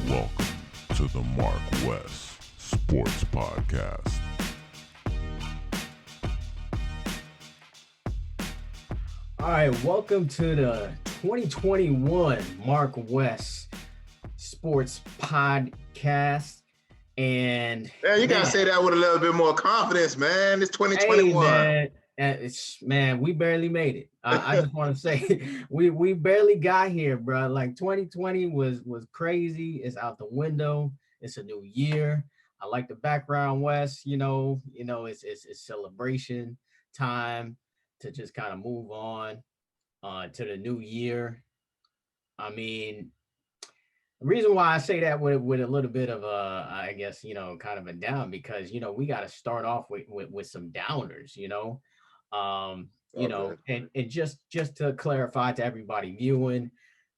Welcome to the MarcWes Sports Podcast. All right, welcome to the 2021 MarcWes Sports Podcast. And man, you gotta say that with a little bit more confidence, man. It's 2021. Hey, man, we barely made it. I just want to say we barely got here, bro. Like 2020 was crazy. It's out the window. It's a new year. I like the background, Wes. It's celebration time to just kind of move on to the new year. I mean, the reason why I say that with a little bit of I guess, kind of a down, because, we got to start off with some downers, and just to clarify to everybody viewing,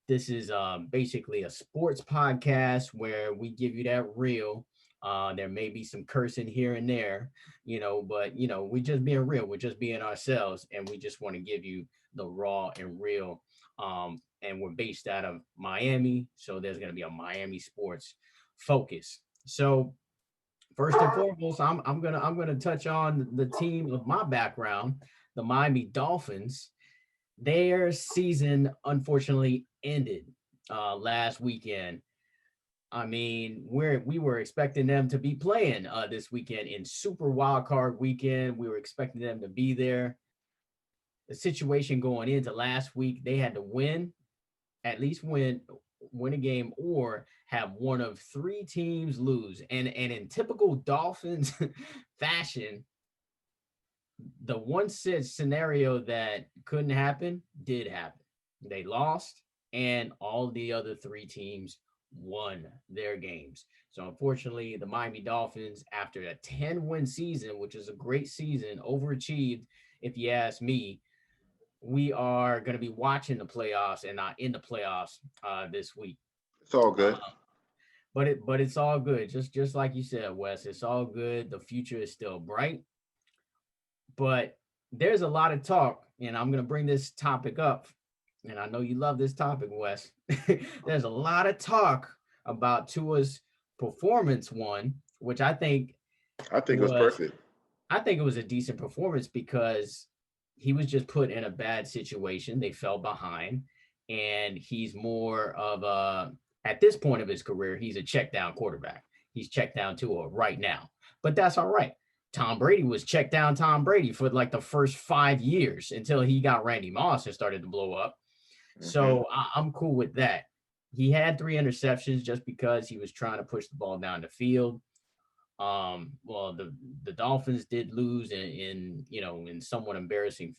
this is basically a sports podcast where we give you that real. There may be some cursing here and there, but we're just being real. We're just being ourselves, and we just want to give you the raw and real. And we're based out of Miami, so there's going to be a Miami sports focus. So first and foremost, I'm gonna touch on the team of my background, the Miami Dolphins. Their season unfortunately ended last weekend. I mean, we were expecting them to be playing this weekend in Super Wild Card Weekend. We were expecting them to be there. The situation going into last week, they had to at least win a game, or have one of three teams lose. And in typical Dolphins fashion, the one scenario that couldn't happen did happen. They lost, and all the other three teams won their games. So unfortunately, the Miami Dolphins, after a 10-win season, which is a great season, overachieved, if you ask me. We are going to be watching the playoffs and not in the playoffs this week. It's all good. But it's all good. Just like you said, Wes, it's all good. The future is still bright. But there's a lot of talk, and I'm going to bring this topic up. And I know you love this topic, Wes. There's a lot of talk about Tua's performance one, which I think it was perfect. I think it was a decent performance because he was just put in a bad situation. They fell behind, and he's more of at this point of his career, he's a check down quarterback. He's checked down Tua right now, but that's all right. Tom Brady was checked down Tom Brady for like the first 5 years until he got Randy Moss and started to blow up. Mm-hmm. So I'm cool with that. He had 3 interceptions just because he was trying to push the ball down the field. Well, the Dolphins did lose in somewhat embarrassing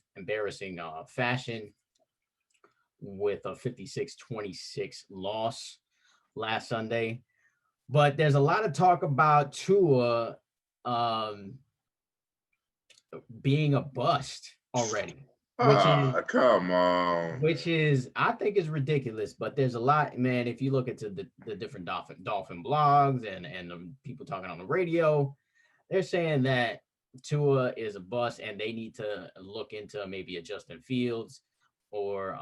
fashion with a 56-26 loss last Sunday. But there's a lot of talk about Tua being a bust already. Come on. Which is, I think, is ridiculous. But there's a lot, man. If you look into the different Dolphin blogs and the people talking on the radio, they're saying that Tua is a bust, and they need to look into maybe a Justin Fields or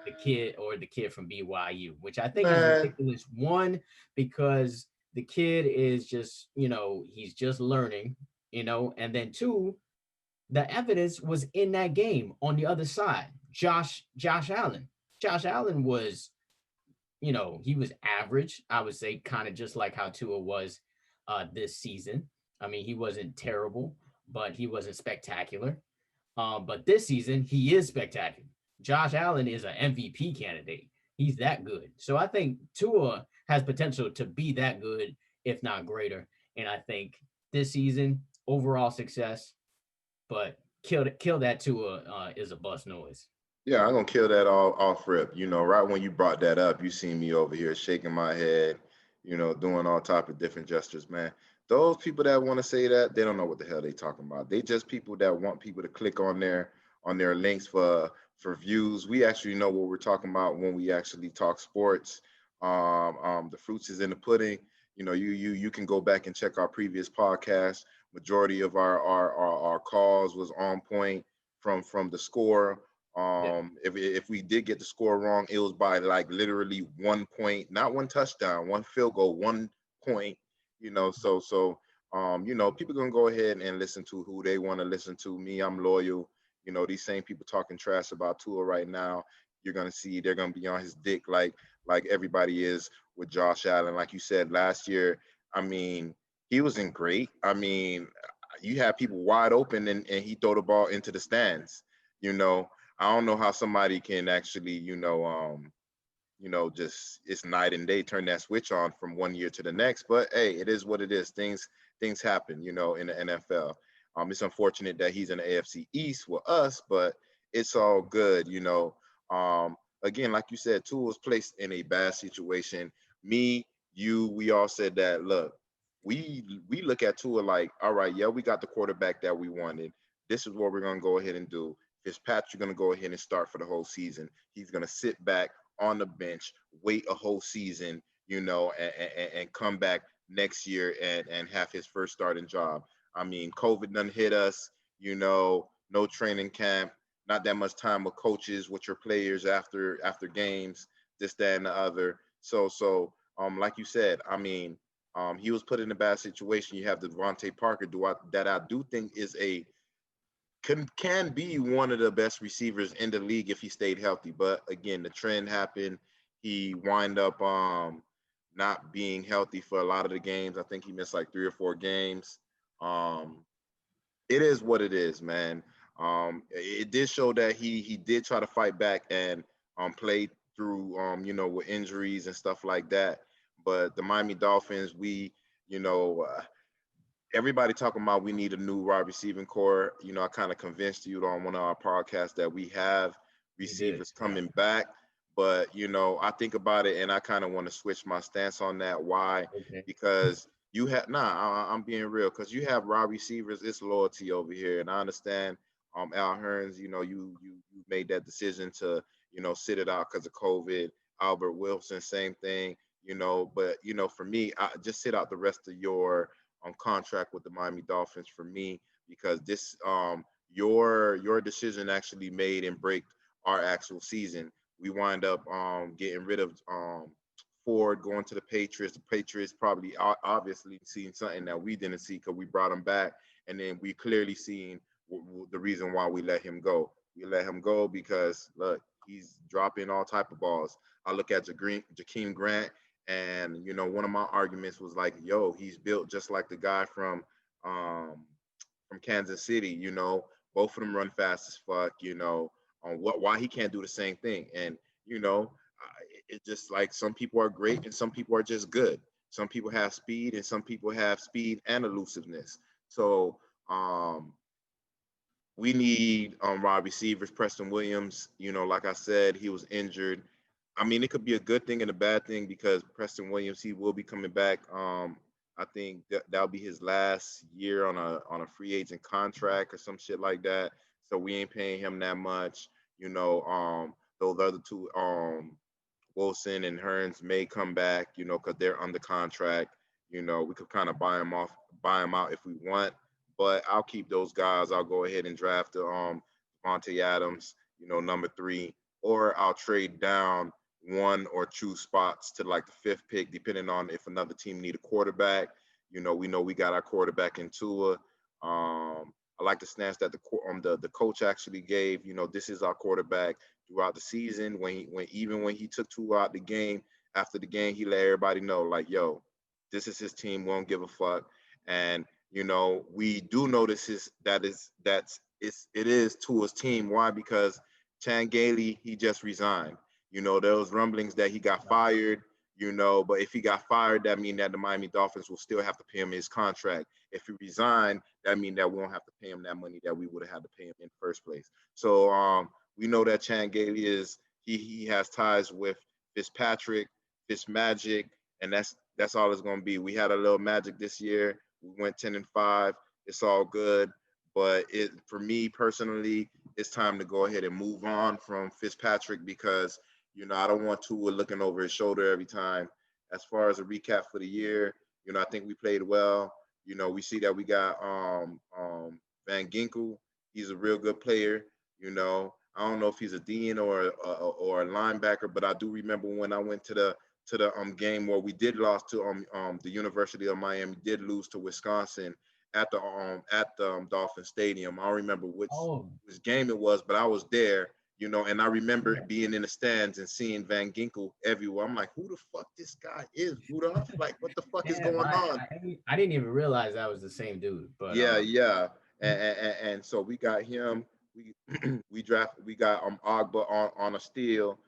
the kid from BYU, which I think is ridiculous. One, because the kid is just, he's just learning, and then two, the evidence was in that game on the other side. Josh Allen. Josh Allen was, he was average. I would say kind of just like how Tua was this season. I mean, he wasn't terrible, but he wasn't spectacular. But this season, he is spectacular. Josh Allen is an MVP candidate. He's that good. So I think Tua has potential to be that good, if not greater. And I think this season, overall success, but kill that Tua is a bust noise. Yeah, I'm gonna kill that off rip. Right when you brought that up, you see me over here shaking my head, doing all type of different gestures, man. Those people that want to say that, they don't know what the hell they talking about. They just people that want people to click on their links for views. We actually know what we're talking about when we actually talk sports. The fruits is in the pudding. You can go back and check our previous podcast. Majority of our calls was on point from the score. Yeah. If we did get the score wrong, it was by like literally 1 point, not one touchdown, one field goal, 1 point. People gonna go ahead and listen to who they want to listen to. Me, I'm loyal. These same people talking trash about Tua right now. You're gonna see they're gonna be on his dick like everybody is with Josh Allen. Like you said last year, I mean, he wasn't great. I mean, you had people wide open and he throw the ball into the stands. You know, I don't know how somebody can actually, just it's night and day, turn that switch on from one year to the next. But hey, it is what it is. Things happen, in the NFL. It's unfortunate that he's in the AFC East with us, but it's all good, Again, like you said, Tua was placed in a bad situation. Me, you, we all said that. Look, we look at Tua like, all right, yeah, we got the quarterback that we wanted. This is what we're gonna go ahead and do. Fitzpatrick gonna go ahead and start for the whole season. He's gonna sit back on the bench, wait a whole season, and come back next year and have his first starting job. I mean, COVID done hit us, no training camp, not that much time with coaches, with your players after games, this, that, and the other. Like you said, I mean, he was put in a bad situation. You have the Devontae Parker, that I do think is can be one of the best receivers in the league if he stayed healthy. But again, the trend happened. He wind up not being healthy for a lot of the games. I think he missed like 3 or 4 games. It is what it is, man. It did show that he did try to fight back and played through with injuries and stuff like that. But the Miami Dolphins, everybody talking about we need a new wide receiving core. I kind of convinced you on one of our podcasts that we have receivers coming back. But, I think about it and I kind of want to switch my stance on that. Why? Okay. Because I'm being real, because you have wide receivers. It's loyalty over here. And I understand Al Hearns, you made that decision to, sit it out because of COVID. Albert Wilson, same thing, but, for me, I just sit out the rest of your on contract with the Miami Dolphins for me, because this your decision actually made and break our actual season. We wind up getting rid of Ford, going to the Patriots. The Patriots probably obviously seen something that we didn't see because we brought him back, and then we clearly seen the reason why we let him go. We let him go because look, he's dropping all type of balls. I look at Jakeem Grant. And one of my arguments was like, yo, he's built just like the guy from Kansas City. Both of them run fast as fuck. On why he can't do the same thing. And it's just like some people are great and some people are just good. Some people have speed and some people have speed and elusiveness. So we need wide receivers. Preston Williams, like I said, he was injured. I mean, it could be a good thing and a bad thing because Preston Williams, he will be coming back. I think that'll be his last year on a free agent contract or some shit like that. So we ain't paying him that much. Those other two, Wilson and Hearns may come back, because they're under contract. We could kind of buy them out if we want. But I'll keep those guys. I'll go ahead and draft the Devontae Adams, number 3, or I'll trade down 1 or 2 spots to like the 5th pick, depending on if another team need a quarterback. We know we got our quarterback in Tua. I like the stance that the coach actually gave. This is our quarterback throughout the season. When he took Tua out the game, after the game, he let everybody know, like, yo, this is his team. We don't give a fuck. And we do know it is Tua's team. Why? Because Chan Gailey, he just resigned. There was rumblings that he got fired, but if he got fired, that means that the Miami Dolphins will still have to pay him his contract. If he resigned, that means that we don't have to pay him that money that we would have had to pay him in the first place. So we know that Chan Gailey he has ties with Fitzpatrick, Fitzmagic, and that's all it's going to be. We had a little magic this year. We went 10-5. It's all good. But for me personally, it's time to go ahead and move on from Fitzpatrick because, I don't want Tua looking over his shoulder every time. As far as a recap for the year, I think we played well. We see that we got Van Ginkel. He's a real good player. I don't know if he's a DN or a linebacker, but I do remember when I went to the game where we did lost to the University of Miami, did lose to Wisconsin at the Dolphin Stadium. I don't remember Oh, which game it was, but I was there, and I remember yeah. being in the stands and seeing Van Ginkel everywhere. I'm like, who the fuck this guy is, Rudolph? Like, what the fuck is Damn, going on? I didn't even realize that was the same dude. But Yeah, yeah. And so we got him. We we got Ogba on a steal,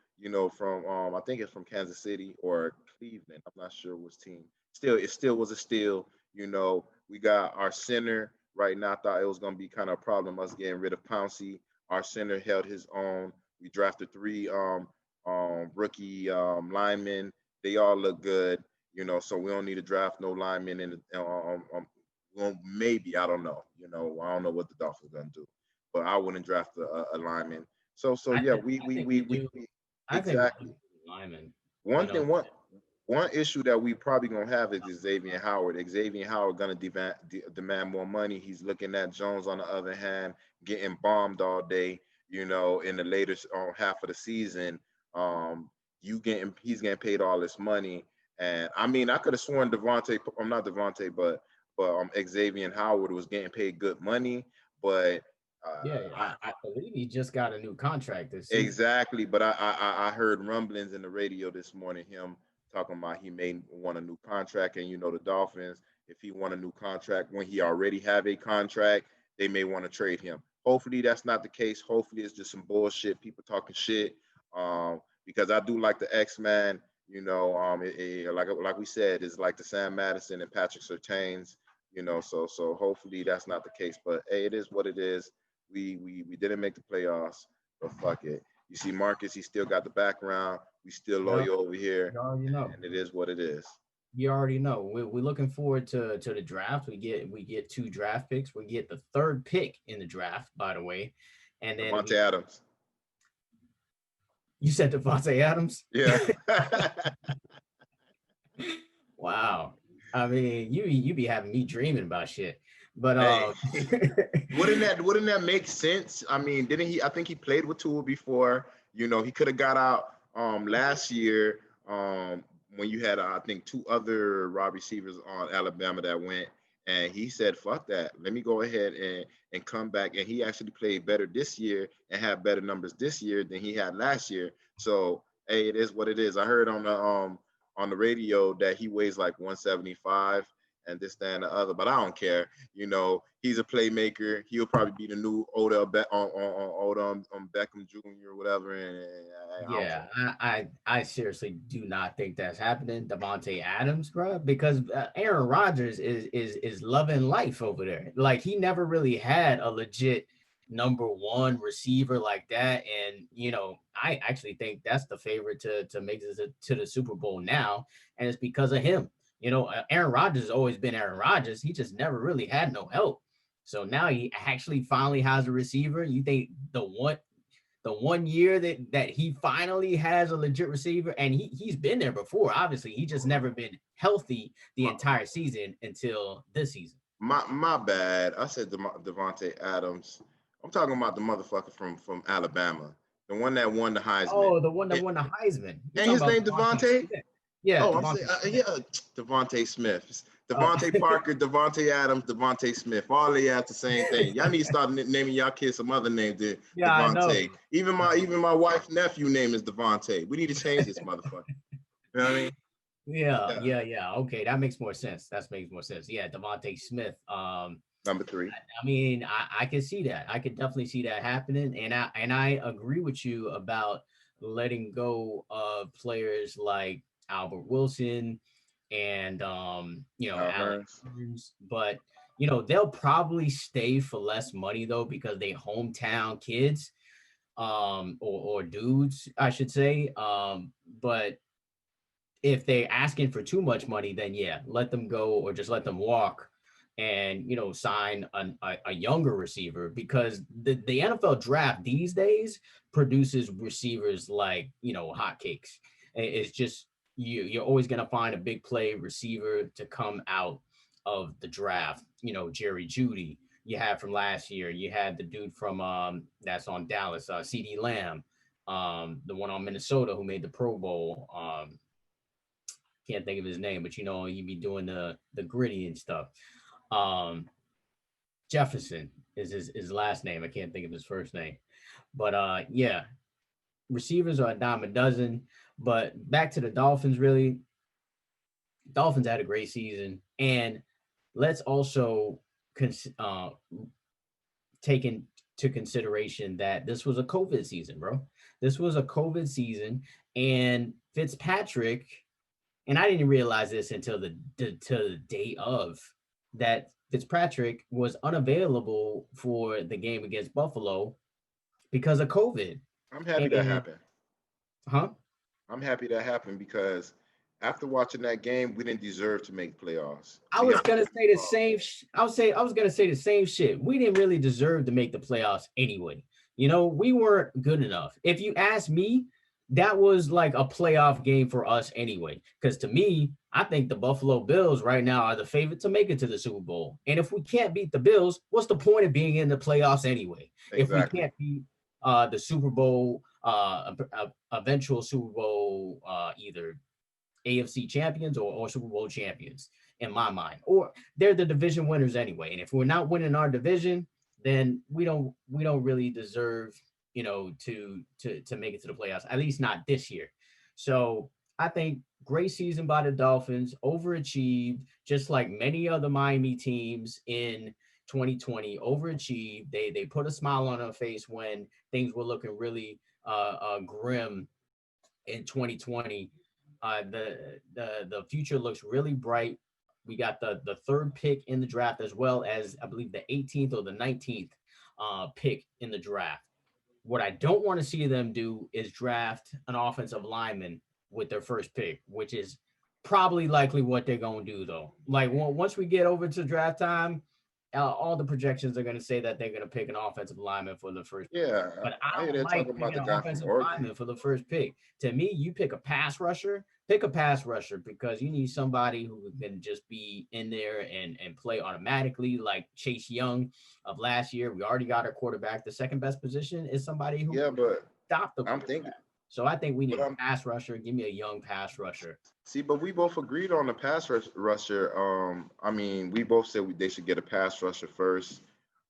from I think it's from Kansas City or Cleveland. I'm not sure which team. It still was a steal. We got our center right now. I thought it was gonna be kind of a problem us getting rid of Pouncey. Our center held his own. We drafted three rookie linemen. They all look good. So we don't need to draft no linemen in well, maybe I don't know. I don't know what the Dolphins gonna do, but I wouldn't draft a lineman. So I yeah, think we I we think we we we, do. we I think we exactly do Lyman. You one know, thing one issue that we probably gonna have is Xavier Howard. Xavier Howard gonna demand more money. He's looking at Jones on the other hand, getting bombed all day. In the later half of the season, he's getting paid all this money. And I mean, I could have sworn Devontae, I'm not Devontae, but Xavier Howard was getting paid good money. But yeah, I, I believe he just got a new contract this season. exactly. But I heard rumblings in the radio this morning, him talking about he may want a new contract, and the Dolphins, if he want a new contract when he already have a contract, they may want to trade him. Hopefully that's not the case. Hopefully it's just some bullshit, people talking shit. Because I do like the X Man. Like we said, it's like the Sam Madison and Patrick Surtains. So hopefully that's not the case. But hey, it is what it is. We didn't make the playoffs, but fuck it. You see, Marcus, he still got the background. We still Yeah, loyal over here, you already know. and it is what it is. You already know. We're looking forward to the draft. We get two draft picks. We get the third pick in the draft, by the way, and then Devontae Adams. you said Devontae Adams. Yeah. Wow. I mean, you be having me dreaming about shit. But Hey, wouldn't that make sense? I mean, didn't he? I think he played with Tua before. He could have got out last year when you had I think two other wide receivers on Alabama that went, and he said, "Fuck that, let me go ahead and come back." And he actually played better this year and had better numbers this year than he had last year. So hey, it is what it is. I heard on the radio that he weighs like 175 and this, that, and the other, but I don't care. He's a playmaker. He'll probably be the new Odell Beckham Jr. or whatever. And I don't yeah, care. I seriously do not think that's happening, Devontae Adams, bro, because Aaron Rodgers is loving life over there. Like he never really had a legit number one receiver like that, and I actually think that's the favorite to make this to the Super Bowl now, and it's because of him. Aaron Rodgers has always been Aaron Rodgers. He just never really had no help. So now he actually finally has a receiver. You think the one year that he finally has a legit receiver, and he's been there before. Obviously, he just never been healthy the My entire season until this season. my bad. I said Devontae Adams. I'm talking about the motherfucker from Alabama, the one that won the Heisman. Oh, the one that And, won the Heisman. You're and talking his about name Devontae Devontae. Smith. Yeah, Oh, I'm saying, Devontae Smith. yeah, Devontae Smith, Uh, Devontae Parker, Devontae Adams, Devontae Smith. All they have the same thing. Y'all need to start naming y'all kids some other names than yeah, I know. Devontae. Even my wife's nephew name is Devontae. We need to change this motherfucker. You know what I mean? Yeah, Yeah. yeah, yeah. Okay, that makes more sense. That makes more sense. Yeah, Devontae Smith. Number three. I mean, I can see that. I could definitely see that happening, and I agree with you about letting go of players like Albert Wilson and Alex Hearns. Burns, but they'll probably stay for less money though because they hometown kids, or dudes, I should say. But if they're asking for too much money, then yeah, let them go or just let them walk and sign a younger receiver because the NFL draft these days produces receivers like hotcakes. It's just you're always gonna find a big play receiver to come out of the draft. Jerry Judy, you had from last year. You had the dude from that's on Dallas, CD Lamb, the one on Minnesota who made the Pro Bowl. Can't think of his name, but he be doing the gritty and stuff. Jefferson is his last name. I can't think of his first name. But yeah, receivers are a dime a dozen. But back to the Dolphins, really. Dolphins had a great season. And let's also take into consideration that this was a COVID season, bro. This was a COVID season. And Fitzpatrick, and I didn't realize this until the day of, that Fitzpatrick was unavailable for the game against Buffalo because of COVID. I'm happy that And happened. huh? I'm happy that happened because after watching that game, we didn't deserve to make playoffs. I We was got gonna pissed say the off. same. I was gonna say the same shit. We didn't really deserve to make the playoffs anyway. We weren't good enough. If you ask me, that was like a playoff game for us anyway. Because to me, I think the Buffalo Bills right now are the favorite to make it to the Super Bowl. And if we can't beat the Bills, what's the point of being in the playoffs anyway? If we Exactly. can't beat the Super Bowl, eventual Super Bowl, either AFC champions or Super Bowl champions in my mind, or they're the division winners anyway. And if we're not winning our division, then we don't really deserve, to make it to the playoffs, at least not this year. So I think great season by the Dolphins, overachieved, just like many other Miami teams in 2020, overachieved. They put a smile on their face when things were looking really grim in 2020. The future looks really bright. We got the third pick in the draft, as well as I believe the 18th or the 19th pick in the draft. What I don't want to see them do is draft an offensive lineman with their first pick, which is probably likely what they're going to do, though. Like once we get over to draft time, all the projections are going to say that they're going to pick an offensive lineman for the first pick. Yeah, But I I hear don't they're like talking about picking the an guy from offensive Oregon. lineman for the first pick. To me, you pick a pass rusher, pick a pass rusher, because you need somebody who can just be in there and play automatically, like Chase Young of last year. We already got our quarterback. The second best position is somebody who Yeah, can but stop the I'm thinking, quarterback. So I think we need but a pass rusher. Give me a young pass rusher. see, but we both agreed on the rusher. I mean, we both said they should get a pass rusher first.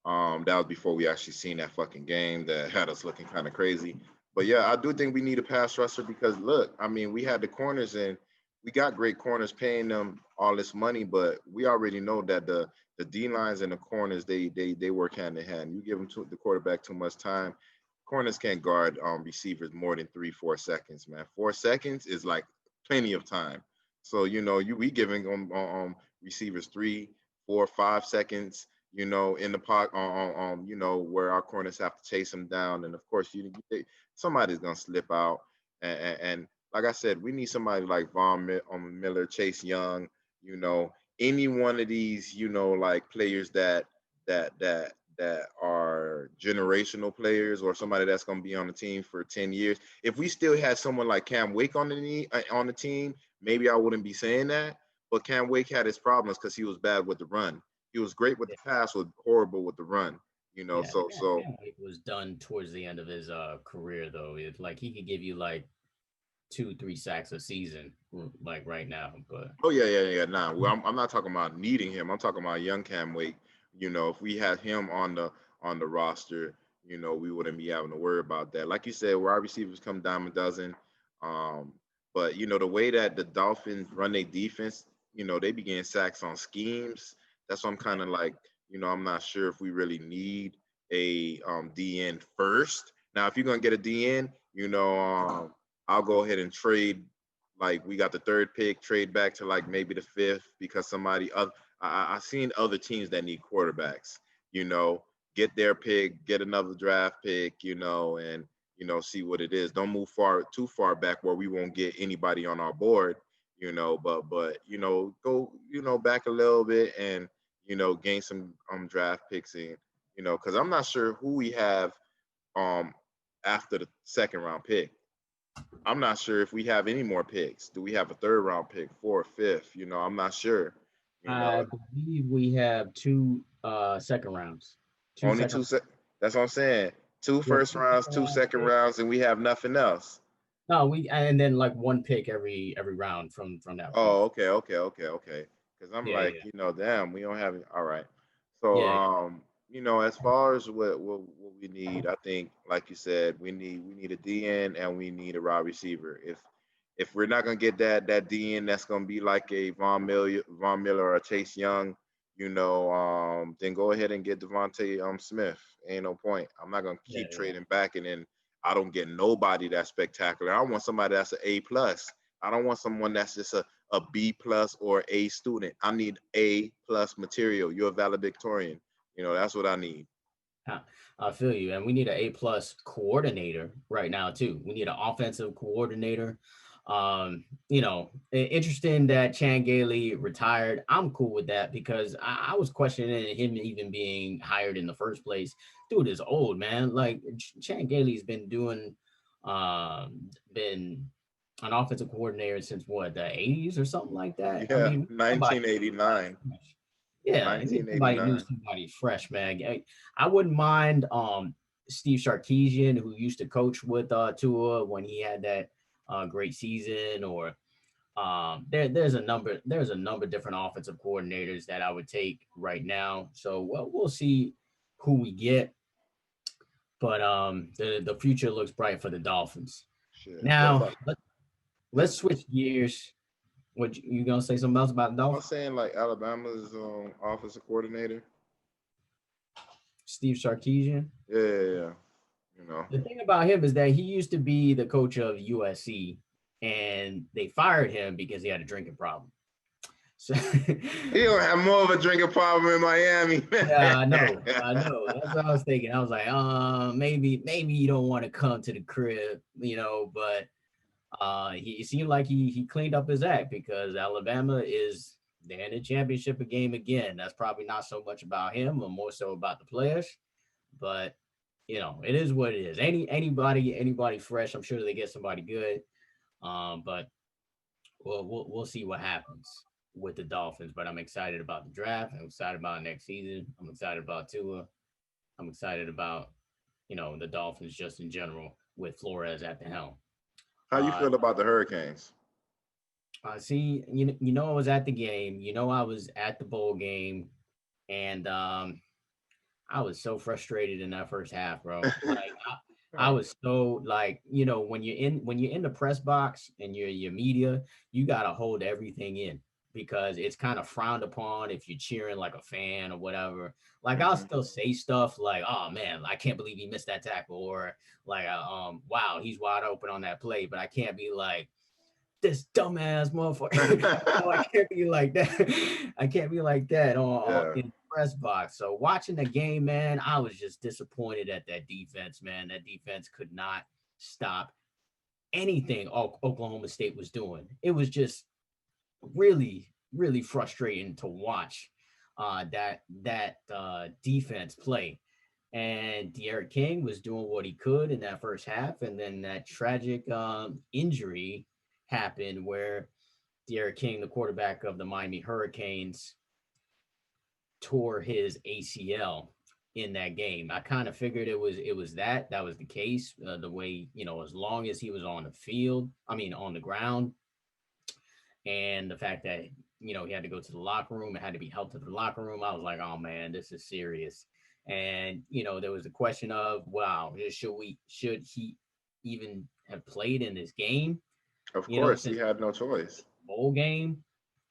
That was before we actually seen that fucking game that had us looking kind of crazy. But yeah, I do think we need a pass rusher because look, I mean, we had the corners and we got great corners paying them all this money, but we already know that the D lines and the corners they work hand in hand. You give them the quarterback too much time, corners can't guard receivers more than 3-4 seconds, man. 4 seconds is like plenty of time. So we giving them receivers 3, 4, 5 seconds. In the pot, where our corners have to chase them down, and of course, somebody's gonna slip out. And like I said, we need somebody like Miller, Chase Young. You know, any one of these, like players that are generational players or somebody that's going to be on the team for 10 years. If we still had someone like Cam Wake on the team, maybe I wouldn't be saying that. But Cam Wake had his problems because he was bad with the run. He was great with the pass, was horrible with the run. Yeah, So Cam Wake was done towards the end of his career though. It's like he could give you like 2-3 sacks a season, like right now. But oh yeah. Nah, well, I'm not talking about needing him. I'm talking about young Cam Wake. If we had him on the roster, we wouldn't be having to worry about that. Like you said, wide receivers come dime a dozen. Um, but the way that the Dolphins run their defense, they begin sacks on schemes. That's what I'm kind of like. I'm not sure if we really need a DN first. Now, if you're gonna get a DN, I'll go ahead and trade. Like we got the third pick, trade back to like maybe the fifth because somebody other. I've seen other teams that need quarterbacks. You know, get their pick, get another draft pick. And see what it is. Don't move too far back where we won't get anybody on our board. But go back a little bit and gain some draft picks in. Because I'm not sure who we have um after the second round pick. I'm not sure if we have any more picks. Do we have a third round pick, fourth, fifth? I'm not sure. You know, I believe we have two. Second rounds. Only two. That's what I'm saying. Two first rounds, two second rounds, and we have nothing else. No, and then like one pick every round from that point. Oh, okay. Because I'm like, damn, we don't have it. All right. So, as far as what we need, I think, like you said, we need a DN and we need a wide receiver. If we're not gonna get that DN, that's gonna be like a Von Miller or a Chase Young, then go ahead and get Devontae Smith. Ain't no point. I'm not gonna keep trading back and then I don't get nobody that's spectacular. I want somebody that's an A plus. I don't want someone that's just a B plus or A student. I need A plus material. You're a valedictorian. That's what I need. I feel you. And we need an A plus coordinator right now too. We need an offensive coordinator. Interesting that Chan Gailey retired. I'm cool with that because I was questioning him even being hired in the first place. Dude is old, man. Like Chan Gailey's been been an offensive coordinator since what, the 80s or something like that. Yeah, I mean, 1989. Yeah, somebody knew somebody fresh, man. I wouldn't mind Steve Sarkisian, who used to coach with Tua when he had that great season, or there's a number of different offensive coordinators that I would take right now. So we'll see who we get, but the future looks bright for the Dolphins. Sure. Now let's switch gears. What you gonna say something else about the Dolphins? I'm saying like Alabama's offensive coordinator, Steve Sarkisian. Yeah. The thing about him is that he used to be the coach of USC, and they fired him because he had a drinking problem. So he don't have more of a drinking problem in Miami. Yeah, I know. That's what I was thinking. I was like, maybe you don't want to come to the crib, but he seemed like he cleaned up his act because Alabama they're in the championship game again. That's probably not so much about him, or more so about the players. But it is what it is. Anybody fresh, I'm sure they get somebody good. But we'll see what happens with the Dolphins. But I'm excited about the draft. I'm excited about next season. I'm excited about Tua. I'm excited about the Dolphins just in general with Flores at the helm. How you feel about the Hurricanes? See, I was at the game. I was at the bowl game, and I was so frustrated in that first half, bro. Like I was so like, when you're in the press box and you're media, you gotta hold everything in because it's kind of frowned upon if you're cheering like a fan or whatever. Like I'll still say stuff like, "Oh man, I can't believe he missed that tackle," or like, "Wow, he's wide open on that play," but I can't be like, "This dumbass motherfucker." I can't be like that. I can't be like that in the press box. So watching the game, man, I was just disappointed at that defense, man. That defense could not stop anything Oklahoma State was doing. It was just really, really frustrating to watch that defense play. And De'Aaron King was doing what he could in that first half, and then that tragic injury happened where De'Aaron King, the quarterback of the Miami Hurricanes, tore his ACL in that game. I kind of figured it was that was the case. The way, as long as he was on the ground, and the fact that he had to go to the locker room, it had to be helped to the locker room. I was like, oh man, this is serious. And there was a question of, wow, should he even have played in this game? Of course, he had no choice. Bowl game,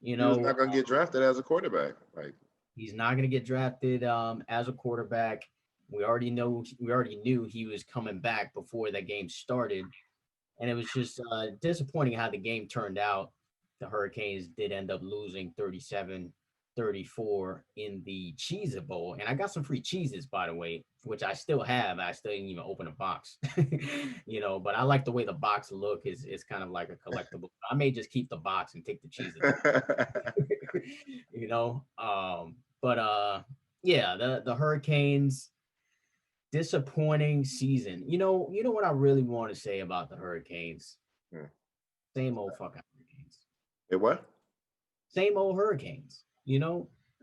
he was not going to get drafted as a quarterback. Like he's not going to get drafted as a quarterback. We already knew he was coming back before that game started, and it was just disappointing how the game turned out. The Hurricanes did end up losing 37-34 in the Cheez-It Bowl. And I got some free cheeses, by the way, which I still have. I still didn't even open a box, but I like the way the box look is kind of like a collectible. I may just keep the box and take the cheeses. The Hurricanes, disappointing season. You know what I really want to say about the Hurricanes? Same old fucking Hurricanes. It what? Same old Hurricanes.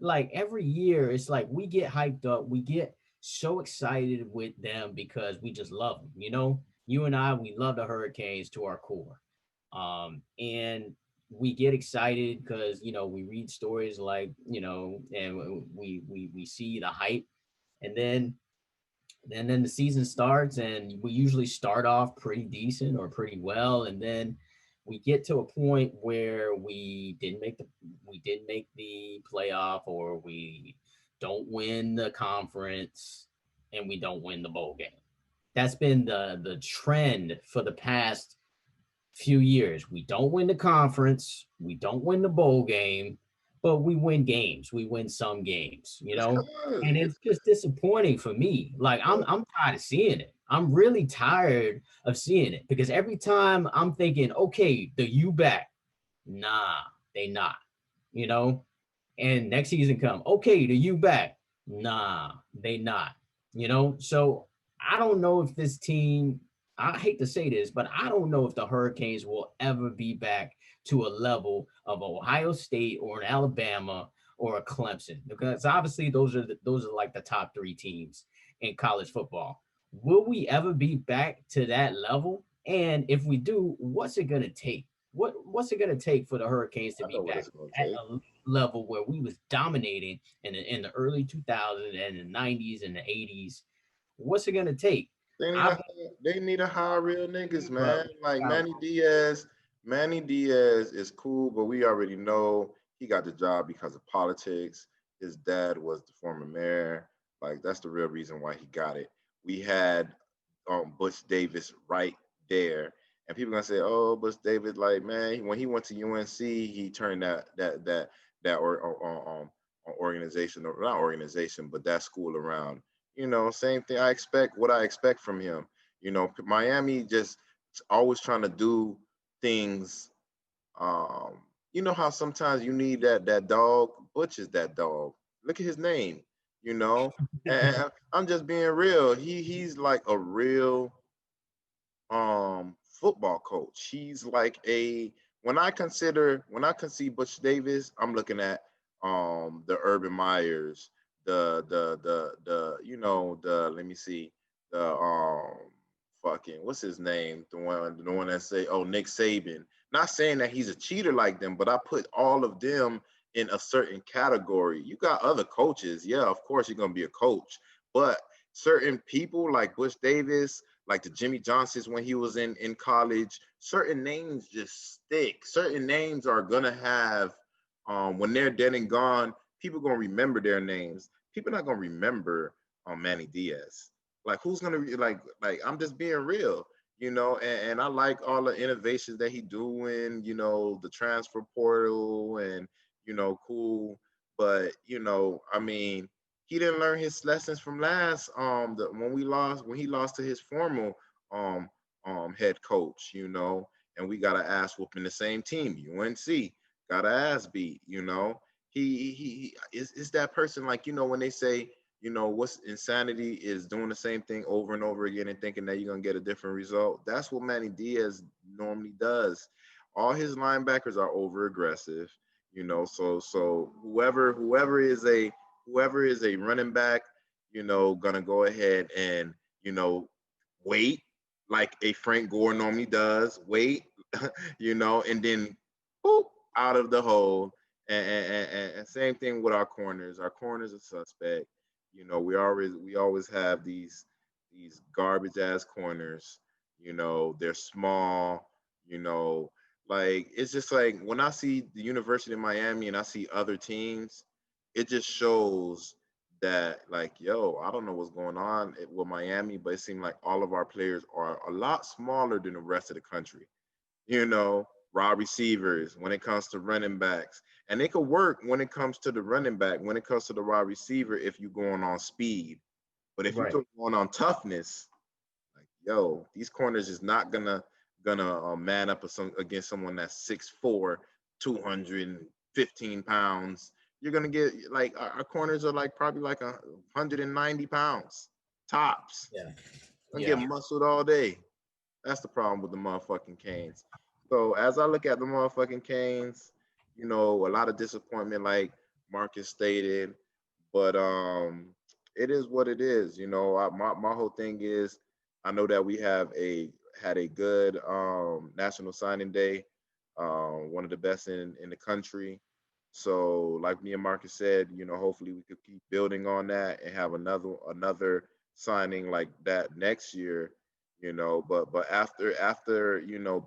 like every year, it's like we get hyped up, we get so excited with them because we just love them. You and I, we love the Hurricanes to our core. And we get excited because we read stories like and we see the hype, and then the season starts, and we usually start off pretty decent or pretty well, and then we get to a point where we didn't make the playoff, or we don't win the conference, and we don't win the bowl game. That's been the trend for the past few years. We don't win the conference, we don't win the bowl game, but we win games. We win some games, It's and good. it's just disappointing for me. Like I'm tired of seeing it. I'm really tired of seeing it because every time I'm thinking, okay, the U back, nah, they not, you know. And next season come, okay, the U back, nah, they not, So I don't know if this team, I hate to say this, but I don't know if the Hurricanes will ever be back to a level of Ohio State or an Alabama or a Clemson, because obviously those are like the top three teams in college football. Will we ever be back to that level? And if we do, what's it gonna take? What's it gonna take for the Hurricanes to I be know what back it's gonna at take. a level where we was dominating in the early 2000s and the 90s and the 80s? What's it gonna take? They need I've a they need to hire real niggas, bro, man. Like Manny Diaz. Manny Diaz is cool, but we already know he got the job because of politics. His dad was the former mayor. Like that's the real reason why he got it. We had Butch Davis right there, and people gonna say, "Oh, Butch Davis, like man, when he went to UNC, he turned that organization, or not organization, but that school around." Same thing. I expect what I expect from him. Miami just always trying to do things. Um, you know how sometimes you need that dog. Butch is that dog. Look at his name. You know, and I'm just being real. He's like a real football coach. He's like a when I can see Butch Davis, I'm looking at the Urban Meyers, the let me see, the fucking what's his name? The one that say, oh, Nick Saban. Not saying that he's a cheater like them, but I put all of them in a certain category. You got other coaches, yeah, of course you're gonna be a coach, but certain people like Butch Davis, like the Jimmy Johnsons when he was in college, certain names just stick. Certain names are gonna have when they're dead and gone, people gonna remember their names. People not gonna remember Manny Diaz. Like who's gonna be like I'm just being real, and I like all the innovations that he doing, the transfer portal and cool. But I mean, he didn't learn his lessons from last when he lost to his former um head coach, and we got an ass whooping the same team, UNC, got an ass beat, he is that person, like, when they say, what's insanity is doing the same thing over and over again and thinking that you're gonna get a different result. That's what Manny Diaz normally does. All his linebackers are over aggressive, so whoever is a running back, gonna go ahead and, wait like a Frank Gore normally does, wait, and then boop, out of the hole. And same thing with our corners. Our corners are suspect. We always have these garbage ass corners. They're small. You know, like it's just like when I see the University of Miami and I see other teams, it just shows that, like, yo, I don't know what's going on with Miami, but it seems like all of our players are a lot smaller than the rest of the country. Raw receivers when it comes to running backs. And it could work when it comes to the running back, when it comes to the raw receiver, if you're going on speed. But if you're right. going on toughness, like, yo, these corners is not gonna man up against someone that's 6'4", 215 pounds. You're gonna get, like, our corners are like probably like 190 pounds tops. Yeah. Gonna get Yeah. muscled all day. That's the problem with the motherfucking Canes. So as I look at the motherfucking Canes, a lot of disappointment. Like Marcus stated. But it is what it is. My whole thing is, I know that we had a good National Signing Day, one of the best in the country. So, like me and Marcus said, hopefully we could keep building on that and have another signing like that next year. But after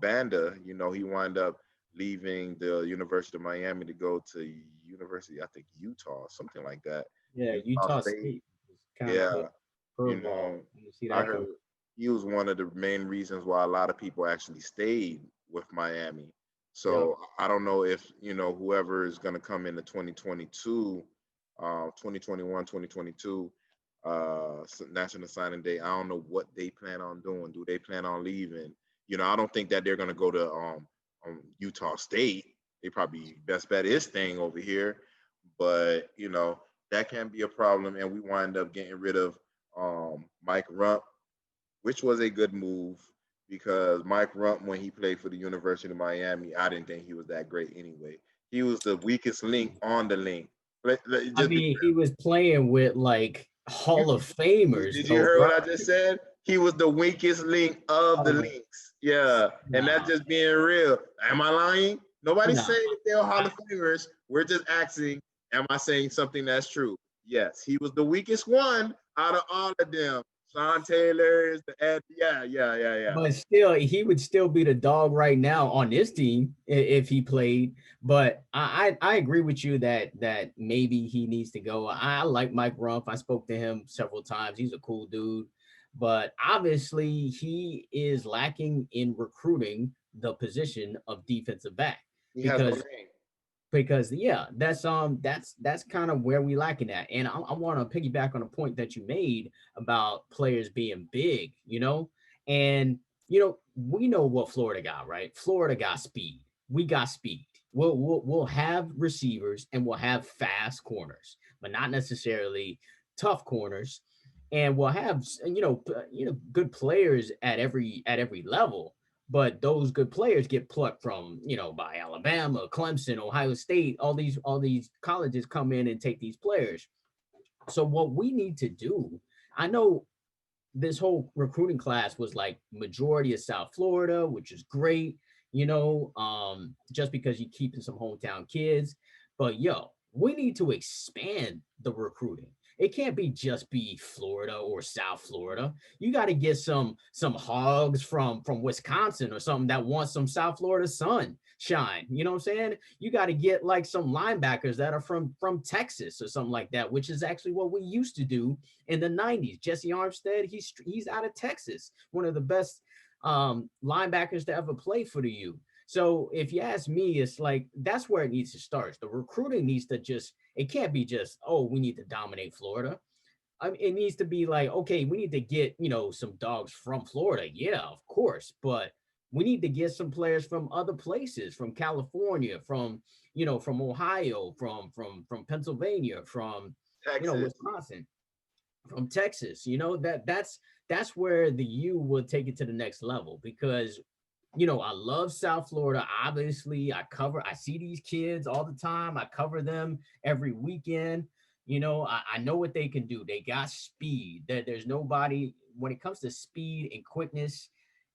Banda, he wound up leaving the University of Miami to go to University, I think Utah, something like that. Yeah, Utah Utah State. State is kind of Yeah, you curveball. know, You see I that heard come. he was one of the main reasons why a lot of people actually stayed with Miami. Yep. So I don't know if, whoever is going to come into 2022, 2021, 2022, National Signing Day, I don't know what they plan on doing. Do they plan on leaving? I don't think that they're going to go to Utah State. They probably best bet is staying over here. But, that can be a problem. And we wind up getting rid of Mike Rump, which was a good move because Mike Rump, when he played for the University of Miami, I didn't think he was that great anyway. He was the weakest link on the link. I Just be mean, he was playing with like you, Hall of Famers, did you though, hear bro. what I just said? He was the weakest link of the Oh, links. Yeah. And that's nah, just being real. Am I lying? Nobody's nah. saying that they're Hall I, of Famers. We're just asking, am I saying something that's true? Yes. He was the weakest one out of all of them. Sean Taylor is the Ed. Yeah, yeah, yeah, yeah. but still, he would still be the dog right now on this team if he played. But I agree with you that maybe he needs to go. I like Mike Rumph. I spoke to him several times. He's a cool dude, but obviously he is lacking in recruiting the position of defensive back He has no because name. yeah, that's kind of where we lacking at. And I want to piggyback on a point that you made about players being big, and we know what Florida got, right? Florida got speed. We got speed. We'll have receivers and we'll have fast corners, but not necessarily tough corners. And we'll have good players at every level, but those good players get plucked from by Alabama, Clemson, Ohio State. All these colleges come in and take these players. So what we need to do, I know this whole recruiting class was like majority of South Florida, which is great, just because you're keeping some hometown kids. But we need to expand the recruiting. It can't be Florida or South Florida. You got to get some hogs from Wisconsin or something that want some South Florida sunshine. You know what I'm saying? You got to get like some linebackers that are from Texas or something like that, which is actually what we used to do in the 90s. Jesse Armstead, he's out of Texas, one of the best linebackers to ever play for the U. So if you ask me, it's like that's where it needs to start. The recruiting needs to it can't be just, oh, we need to dominate Florida. I mean, it needs to be like, okay, we need to get, some dogs from Florida. Yeah, of course. But we need to get some players from other places, from California, from Ohio, from Pennsylvania, from, Texas. Wisconsin, from Texas. That's where the U will take it to the next level because I love South Florida. Obviously, I see these kids all the time. I cover them every weekend. I know what they can do. They got speed. There's nobody when it comes to speed and quickness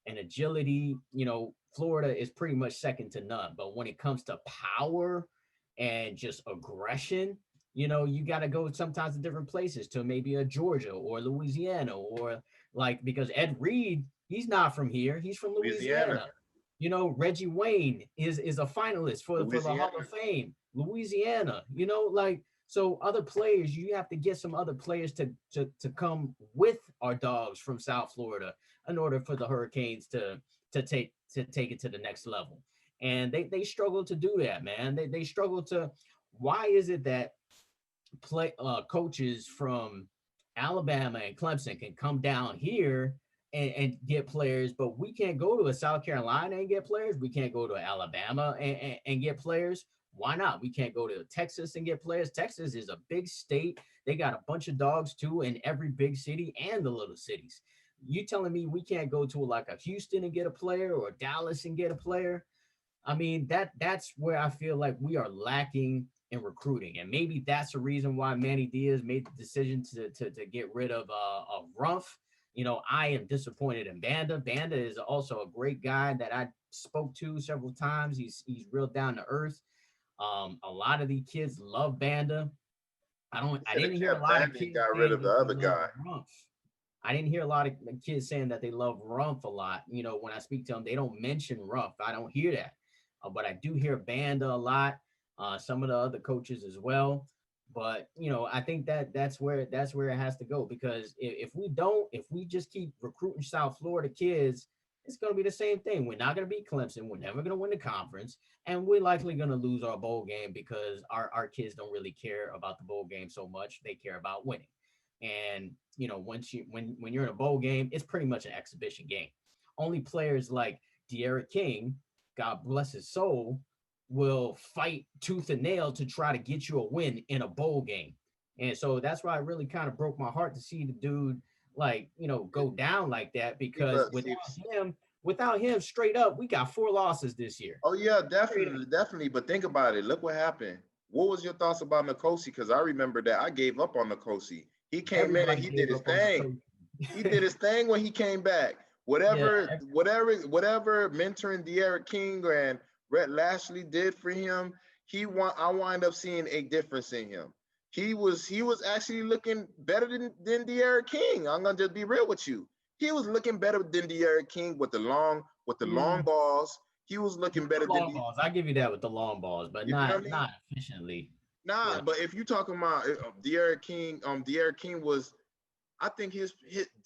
and agility. Florida is pretty much second to none. But when it comes to power and just aggression, you got to go sometimes to different places to maybe a Georgia or Louisiana or like because Ed Reed, he's not from here. He's from Louisiana. Louisiana. Reggie Wayne is a finalist for the Hall Louisiana. of Fame. Louisiana, like so other players, you have to get some other players to come with our dogs from South Florida in order for the Hurricanes to take it to the next level. And they struggle to do that, man. They struggle to. Why is it that coaches from Alabama and Clemson can come down here and get players, but we can't go to a South Carolina and get players. We can't go to Alabama and get players. Why not? We can't go to Texas and get players. Texas is a big state. They got a bunch of dogs too in every big city and the little cities. You telling me we can't go to like a Houston and get a player or Dallas and get a player? I mean, that's where I feel like we are lacking in recruiting. And maybe that's the reason why Manny Diaz made the decision to get rid of Rumph. You know, I am disappointed in Banda. Banda is also a great guy that I spoke to several times. He's real down to earth. A lot of the kids love Banda. I didn't hear a lot of kids got rid saying of the that other they love guy. Rumph. I didn't hear a lot of kids saying that they love Rumph a lot. You know, when I speak to them, they don't mention Rumph. I don't hear that. But I do hear Banda a lot. Some of the other coaches as well. But you know, I think that's where it has to go, because if we just keep recruiting South Florida kids, it's going to be the same thing. We're not going to be Clemson. We're never going to win the conference, and we're likely going to lose our bowl game because our kids don't really care about the bowl game so much. They care about winning. And you know, when you're in a bowl game, it's pretty much an exhibition game. Only players like De'Ara King, God bless his soul, will fight tooth and nail to try to get you a win in a bowl game. And so that's why it really kind of broke my heart to see the dude, like, you know, go down like that, because without him, straight up, we got 4 losses this year. Oh yeah, definitely. But think about it. Look what happened. What was your thoughts about Nkosi? Because I remember that I gave up on Nkosi. He came in and he did his thing. He did his thing when he came back. Whatever mentoring De'Ara King and Rhett Lashley did for him, I wind up seeing a difference in him. He was actually looking better than De'Ara King. I'm gonna just be real with you. He was looking better than De'Ara King with the long balls. He was looking better than long balls. I give you that with the long balls, but not efficiently. Nah, but if you talking about De'Ara King was, I think his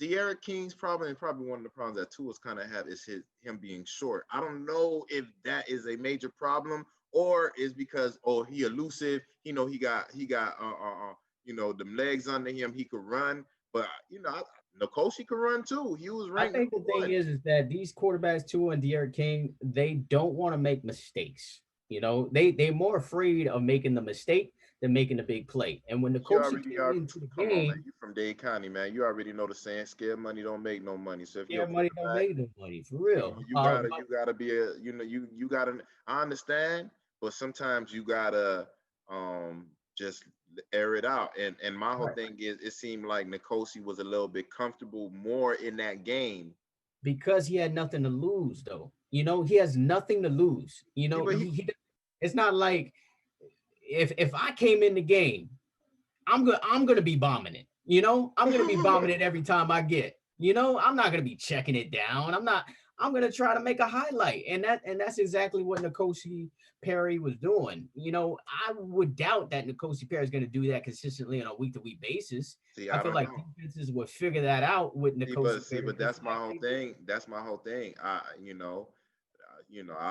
De'Ara King's problem, and probably one of the problems that Tua's kind of have, is him being short. I don't know if that is a major problem or is because he elusive. You know, he got them legs under him. He could run, but you know, Nkosi could run too. He was ranked. I think the thing is that these quarterbacks, Tua and De'Ara King, they don't want to make mistakes. You know, they're more afraid of making the mistake than making the big play. And when Nkosi came into the game, man, you from Dade County, man. You already know the saying: "Scared money don't make no money." So if scared money don't make no money, for real. You gotta be you gotta. I understand, but sometimes you gotta just air it out. And my whole thing is, it seemed like Nkosi was a little bit comfortable more in that game because he had nothing to lose, though. You know, he has nothing to lose. You know, it's not like if I came in the game, I'm gonna be bombing it. You know, I'm gonna be bombing it every time I get. You know, I'm not gonna be checking it down. I'm gonna try to make a highlight, and that's exactly what Nkosi Perry was doing. You know, I would doubt that Nkosi Perry is gonna do that consistently on a week-to-week basis. I feel like defenses would figure that out with Nkosi Perry. But that's my whole thing. That's my whole thing. I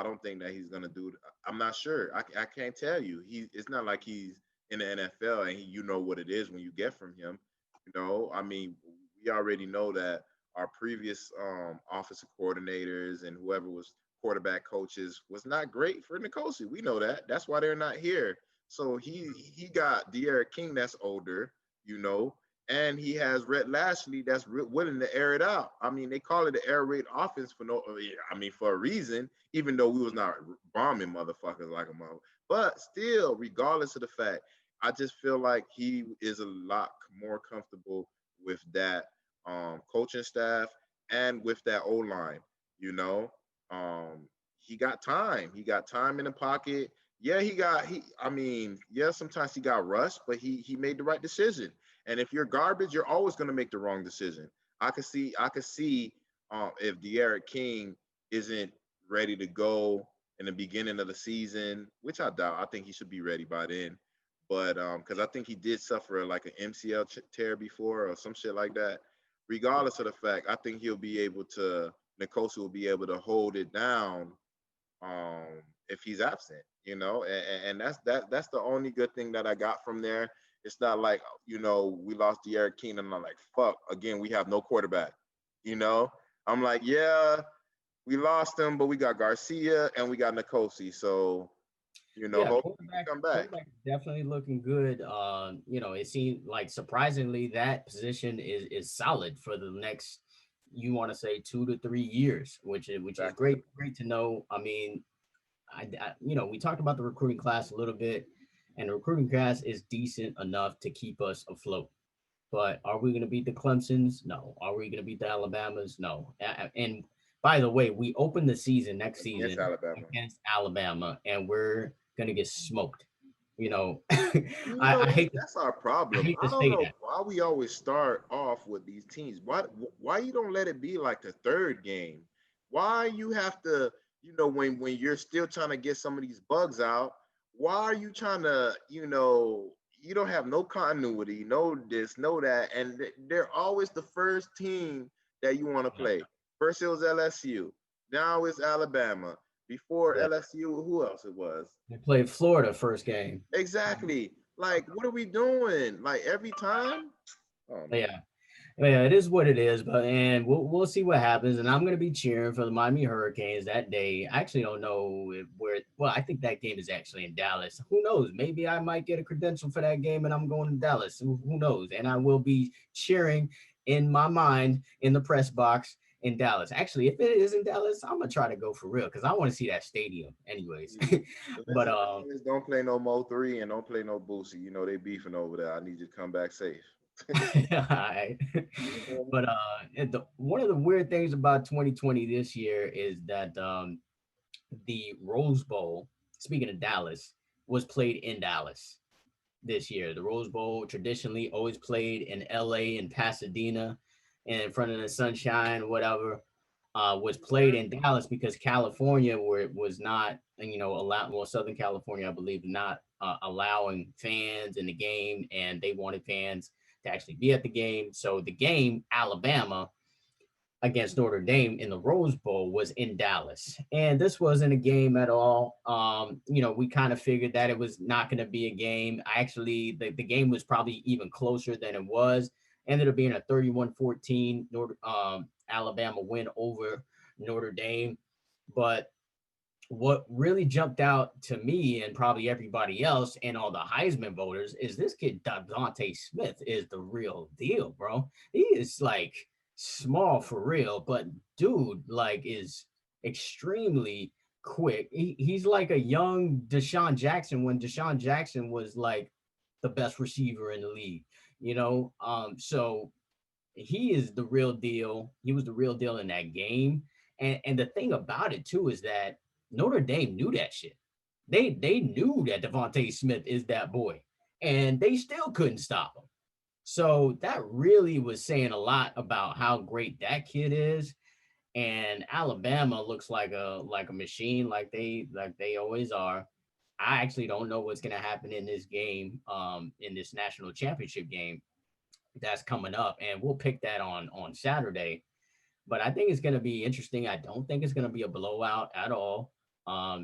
don't think that he's gonna do. I'm not sure. I can't tell you. It's not like he's in the NFL and you know what it is when you get from him. You know, I mean, we already know that our previous offensive coordinators and whoever was quarterback coaches was not great for Nkosi. We know that. That's why they're not here. So he got De'Ara King that's older, you know, and he has Rhett Lashley that's willing to air it out. I mean, they call it the air raid offense for a reason, even though we was not bombing motherfuckers like a mother. But still, regardless of the fact, I just feel like he is a lot more comfortable with that coaching staff and with that O-line, you know. He got time. He got time in the pocket. Yeah, sometimes he got rushed, but he made the right decision. And if you're garbage, you're always going to make the wrong decision. I could see if De'Ara King isn't ready to go in the beginning of the season, which I doubt. I think he should be ready by then. But because I think he did suffer like an MCL tear before or some shit like that. Regardless of the fact, I think Nkosi will be able to hold it down if he's absent, you know, and that's the only good thing that I got from there. It's not like, you know, we lost De'Ara King and I'm like, fuck, again, we have no quarterback, you know. I'm like, yeah, we lost him, but we got Garcia and we got Nkosi, so, you know, hopefully he come back. Definitely looking good. You know, it seems like surprisingly that position is solid for the next, you want to say 2 to 3 years, which is great to know. I mean, you know, we talked about the recruiting class a little bit. and the recruiting class is decent enough to keep us afloat. But are we going to beat the Clemsons? No. Are we going to beat the Alabamas? No. And by the way, we open the season next Against season Alabama. against Alabama, and we're going to get smoked. You know, You I, know, I hate to, that's our I problem. hate to I don't say know that. why we always start off with these teams. Why you don't let it be like the third game? Why you have to, when you're still trying to get some of these bugs out, why are you trying to, you don't have no continuity, no this, no that, and they're always the first team that you want to Yeah, play. First it was LSU, now it's Alabama. Before yeah. LSU, who else it was? They played Florida first game. Exactly. Like, what are we doing? Like every time? Oh man. Yeah. Yeah, it is what it is, but and we'll see what happens. And I'm gonna be cheering for the Miami Hurricanes that day. I actually don't know where. Well, I think that game is actually in Dallas. Who knows? Maybe I might get a credential for that game, and I'm going to Dallas. Who knows? And I will be cheering in my mind in the press box in Dallas. Actually, if it is in Dallas, I'm gonna try to go for real because I want to see that stadium, anyways. But Listen, Dallas, don't play no Mo 3 and don't play no Boosie. You know they beefing over there. I need you to come back safe. Alright. But one of the weird things about 2020 this year is that the Rose Bowl, speaking of Dallas, was played in Dallas this year. The Rose Bowl traditionally always played in LA and Pasadena and in front of the sunshine, whatever. Was played in Dallas because California, where it was not, allowed, well, Southern California, I believe, not allowing fans in the game, and they wanted fans to actually be at the game. So the game, Alabama against Notre Dame in the Rose Bowl, was in Dallas. And this wasn't a game at all. We kind of figured that it was not going to be a game. Actually, the game was probably even closer than it was. Ended up being a 31-14 Alabama win over Notre Dame. But what really jumped out to me and probably everybody else and all the Heisman voters is this kid Devontae Smith is the real deal, bro. He is like small for real, but dude like is extremely quick. He's like a young Deshaun Jackson when Deshaun Jackson was like the best receiver in the league, so he is the real deal. He was the real deal in that game. And the thing about it too is that Notre Dame knew that shit. They knew that Devontae Smith is that boy, and they still couldn't stop him. So that really was saying a lot about how great that kid is. And Alabama looks like a machine, like they always are. I actually don't know what's gonna happen in this game, in this national championship game that's coming up, and we'll pick that on Saturday. But I think it's going to be interesting. I don't think it's going to be a blowout at all,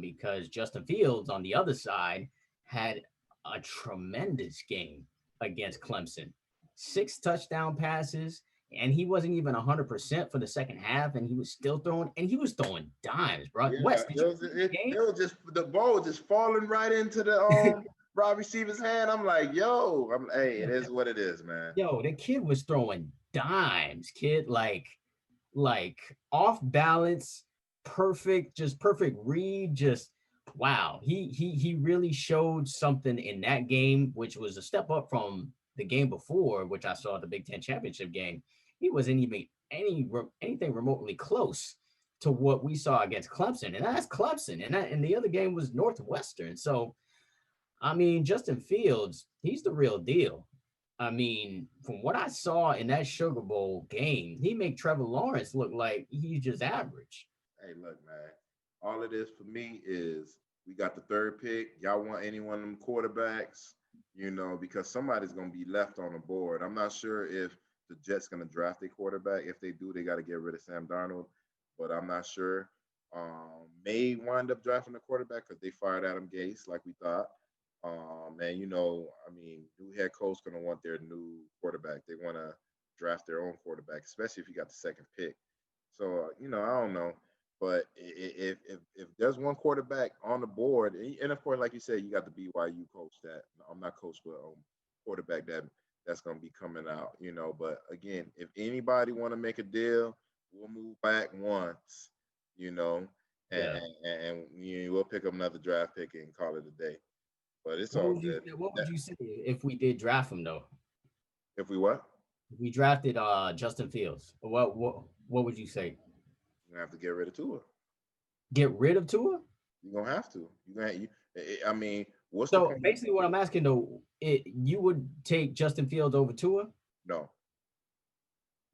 because Justin Fields on the other side had a tremendous game against Clemson, 6 touchdown passes. And he wasn't even 100% for the second half, and he was still throwing, and he was throwing dimes, bro. Yeah, Wes, did you see the game? it was just the ball was just falling right into the wide receiver's hand. I'm like, yo, hey, it is what it is, man. Yo, the kid was throwing dimes, kid, like off balance, perfect, just perfect read, just wow. He really showed something in that game, which was a step up from the game before, which I saw at the Big Ten championship game. He wasn't even anything remotely close to what we saw against Clemson, and that's Clemson, and the other game was Northwestern. So I mean, Justin Fields, he's the real deal. I mean, from what I saw in that Sugar Bowl game, he made Trevor Lawrence look like he's just average. Hey, look, man. All it is for me is we got the third pick. Y'all want any one of them quarterbacks, because somebody's gonna be left on the board. I'm not sure if the Jets gonna draft a quarterback. If they do, they got to get rid of Sam Darnold, but I'm not sure. May wind up drafting a quarterback because they fired Adam Gase like we thought. And I mean, new head coach gonna want their new quarterback. They want to draft their own quarterback, especially if you got the second pick. So I don't know, but if there's one quarterback on the board, and of course, like you said, you got the BYU coach that I'm not coach, but quarterback that's gonna be coming out. But again, if anybody want to make a deal, we'll move back once, and Yeah. we'll pick up another draft pick and call it a day. but it's What all would you good. what would That, you say if we did draft him though? if we what? If we drafted Justin Fields, what would you say? You're gonna have to get rid of Tua. Get rid of Tua? You're gonna have to. I mean, what's the So point? basically, what I'm asking though, you would take Justin Fields over Tua? No,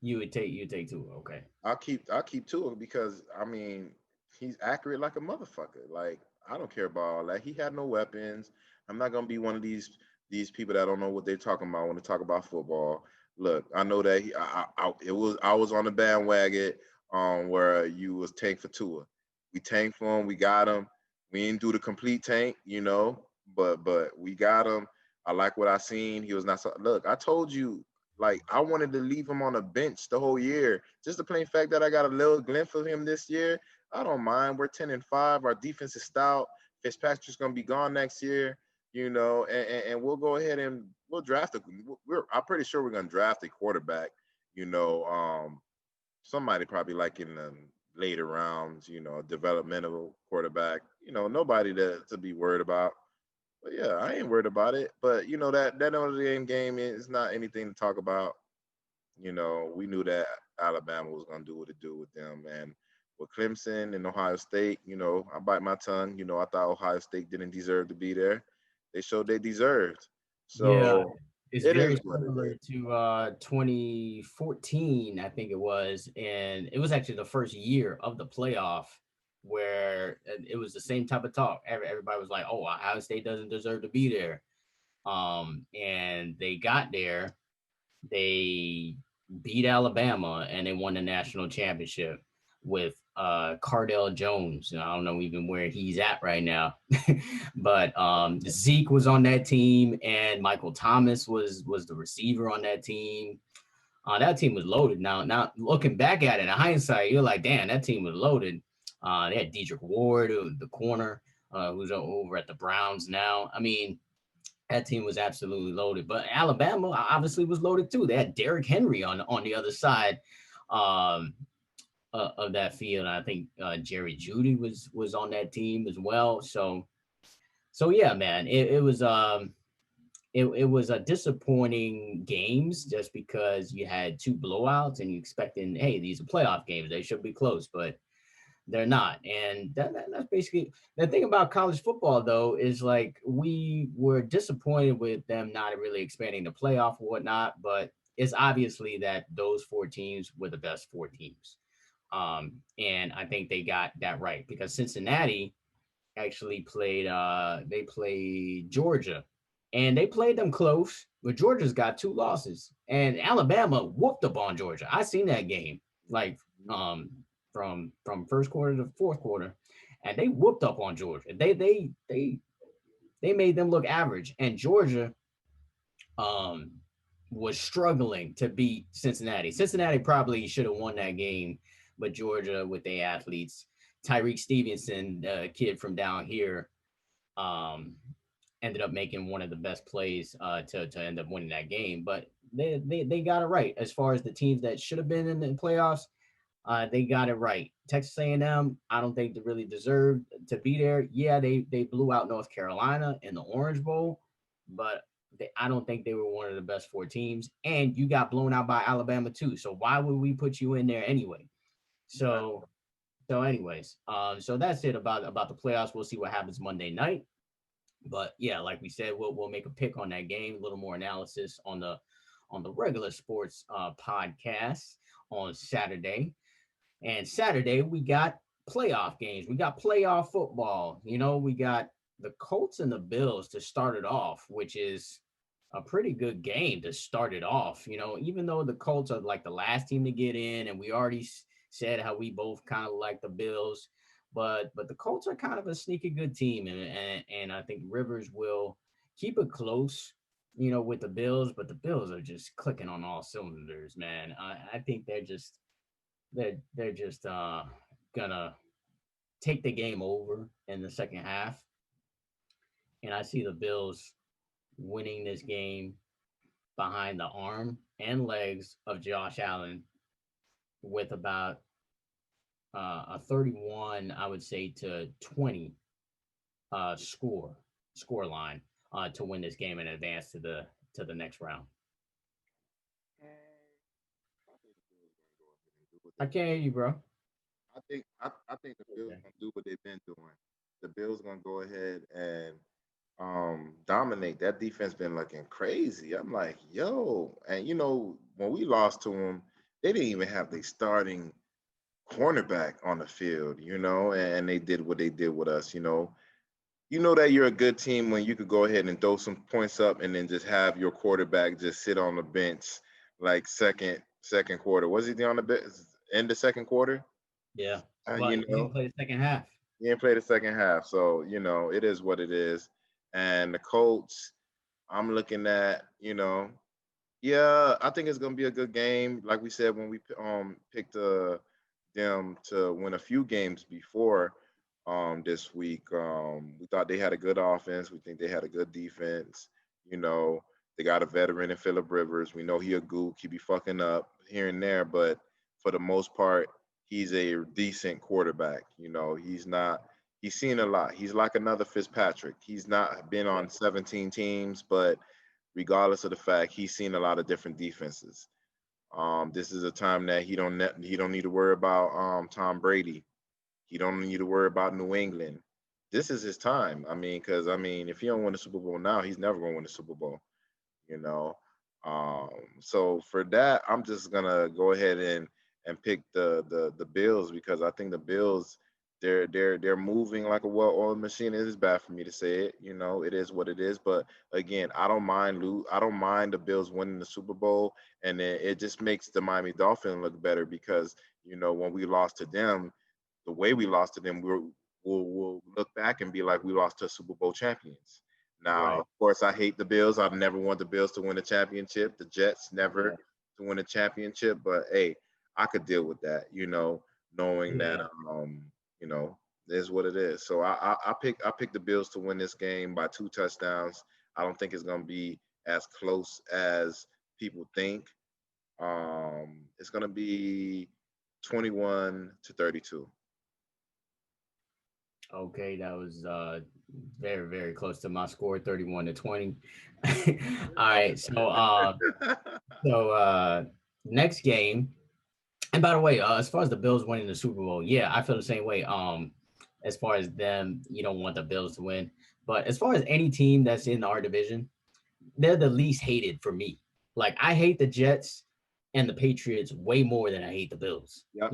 You take Tua. Okay. I'll keep Tua because I mean he's accurate like a motherfucker. Like I don't care about all that. He had no weapons. I'm not gonna be one of these people that don't know what they're talking about when they talk about football. Look, I know that I was on the bandwagon where you was tank for Tua. We tanked for him. We got him. We didn't do the complete tank, but we got him. I like what I seen. He was not so. Look, I told you, like I wanted to leave him on the bench the whole year. Just the plain fact that I got a little glimpse of him this year, I don't mind. We're 10-5. Our defense is stout. Fitzpatrick's gonna be gone next year, and we'll go ahead and we'll draft a. I'm pretty sure we're gonna draft a quarterback. You know, somebody probably like in the later rounds. A developmental quarterback. Nobody to be worried about. But yeah, I ain't worried about it. But that Notre Dame game is not anything to talk about. We knew that Alabama was gonna do what it do with them, and with Clemson and Ohio State, I bite my tongue. I thought Ohio State didn't deserve to be there. They showed they deserved. Yeah, So it's it very is what it similar is. to 2014, I think it was, and it was actually the first year of the playoff where it was the same type of talk. Everybody was like, "Oh, Ohio State doesn't deserve to be there," and they got there. They beat Alabama and they won the national championship with Cardell Jones. And I don't know even where he's at right now. But Zeke was on that team and Michael Thomas was the receiver on that team. That team was loaded. Now looking back at it in hindsight, you're like, damn, that team was loaded. They had Dedrick Ward, the corner, who's over at the Browns now. I mean, that team was absolutely loaded. But Alabama obviously was loaded too. They had Derrick Henry on the other side um, of that field. I think Jerry Judy was on that team as well. So yeah, man, it was a disappointing games just because you had two blowouts and you expecting, hey, these are playoff games, they should be close, but they're not. And that's basically the thing about college football, though, is like we were disappointed with them not really expanding the playoff or whatnot, but it's obviously that those four teams were the best four teams. And I think they got that right because Cincinnati actually they played Georgia and they played them close, but Georgia's got two losses and Alabama whooped up on Georgia. I seen that game like um from first quarter to fourth quarter, and they whooped up on Georgia. They made them look average, and Georgia um was struggling to beat Cincinnati. Cincinnati probably should have won that game, but Georgia with their athletes, Tyreek Stevenson, the kid from down here, um, ended up making one of the best plays to end up winning that game. But they got it right as far as the teams that should have been in the playoffs. They got it right. Texas A&M, I don't think they really deserved to be there. Yeah, they blew out North Carolina in the Orange Bowl, but I don't think they were one of the best four teams. And you got blown out by Alabama too. So why would we put you in there anyway? So anyways, so that's it about the playoffs. We'll see what happens Monday night. But yeah, like we said, we'll make a pick on that game, a little more analysis on the regular sports podcast on Saturday. And Saturday, we got playoff games. We got playoff football. We got the Colts and the Bills to start it off, which is a pretty good game to start it off. Even though the Colts are like the last team to get in, and we already said how we both kind of like the Bills, but the Colts are kind of a sneaky good team, and I think Rivers will keep it close. With the Bills, but the Bills are just clicking on all cylinders, man. I think they're just gonna take the game over in the second half, and I see the Bills winning this game behind the arm and legs of Josh Allen with about a 31, I would say, to 20 score line. to win this game and advance to the next round. I can't hear you, bro. I think the Bills Okay. gonna do what they've been doing. The Bills gonna go ahead and dominate. That defense been looking crazy. I'm like, yo, and when we lost to them, they didn't even have the starting cornerback on the field, and they did what they did with us. You know that you're a good team when you could go ahead and throw some points up and then just have your quarterback just sit on the bench like second quarter. Was he on the bench in the second quarter? Yeah. Uh, Well, you he didn't know, play the second half. he didn't play the second half, so it is what it is. And the Colts, I'm looking at, yeah, I think it's gonna be a good game. Like we said when we picked them to win a few games before this week. We thought they had a good offense. We think they had a good defense. You know, they got a veteran in Philip Rivers. We know he a gook. He be fucking up here and there, but for the most part, he's a decent quarterback. He's not. He's seen a lot. He's like another Fitzpatrick. He's not been Yeah. on 17 teams, but regardless of the fact, he's seen a lot of different defenses. This is a time that he don't need to worry about Tom Brady. He don't need to worry about New England. This is his time. If he don't win the Super Bowl now, he's never gonna win the Super Bowl. You know. Um, so for that, I'm just gonna go ahead and pick the Bills because I think the Bills they're moving like a well-oiled machine. It is bad for me to say it. It is what it is. But again, I don't mind the Bills winning the Super Bowl, and it just makes the Miami Dolphins look better because when we lost to them, the way we lost to them, we'll look back and be like we lost to Super Bowl champions. Now, Right. of course, I hate the Bills. I've never want the Bills to win a championship. The Jets never Yeah. to win a championship. But hey, I could deal with that. Knowing that Yeah. you know, it is what it is. So I pick the Bills to win this game by 2 touchdowns. I don't think it's gonna be as close as people think. It's gonna be 21-32. Okay, that was very, very close to my score, 31-20. All right. So next game. And by the way, as far as the Bills winning the Super Bowl, yeah, I feel the same way. As far as them, you don't want the Bills to win. But as far as any team that's in our division, they're the least hated for me. Like I hate the Jets and the Patriots way more than I hate the Bills. Yep.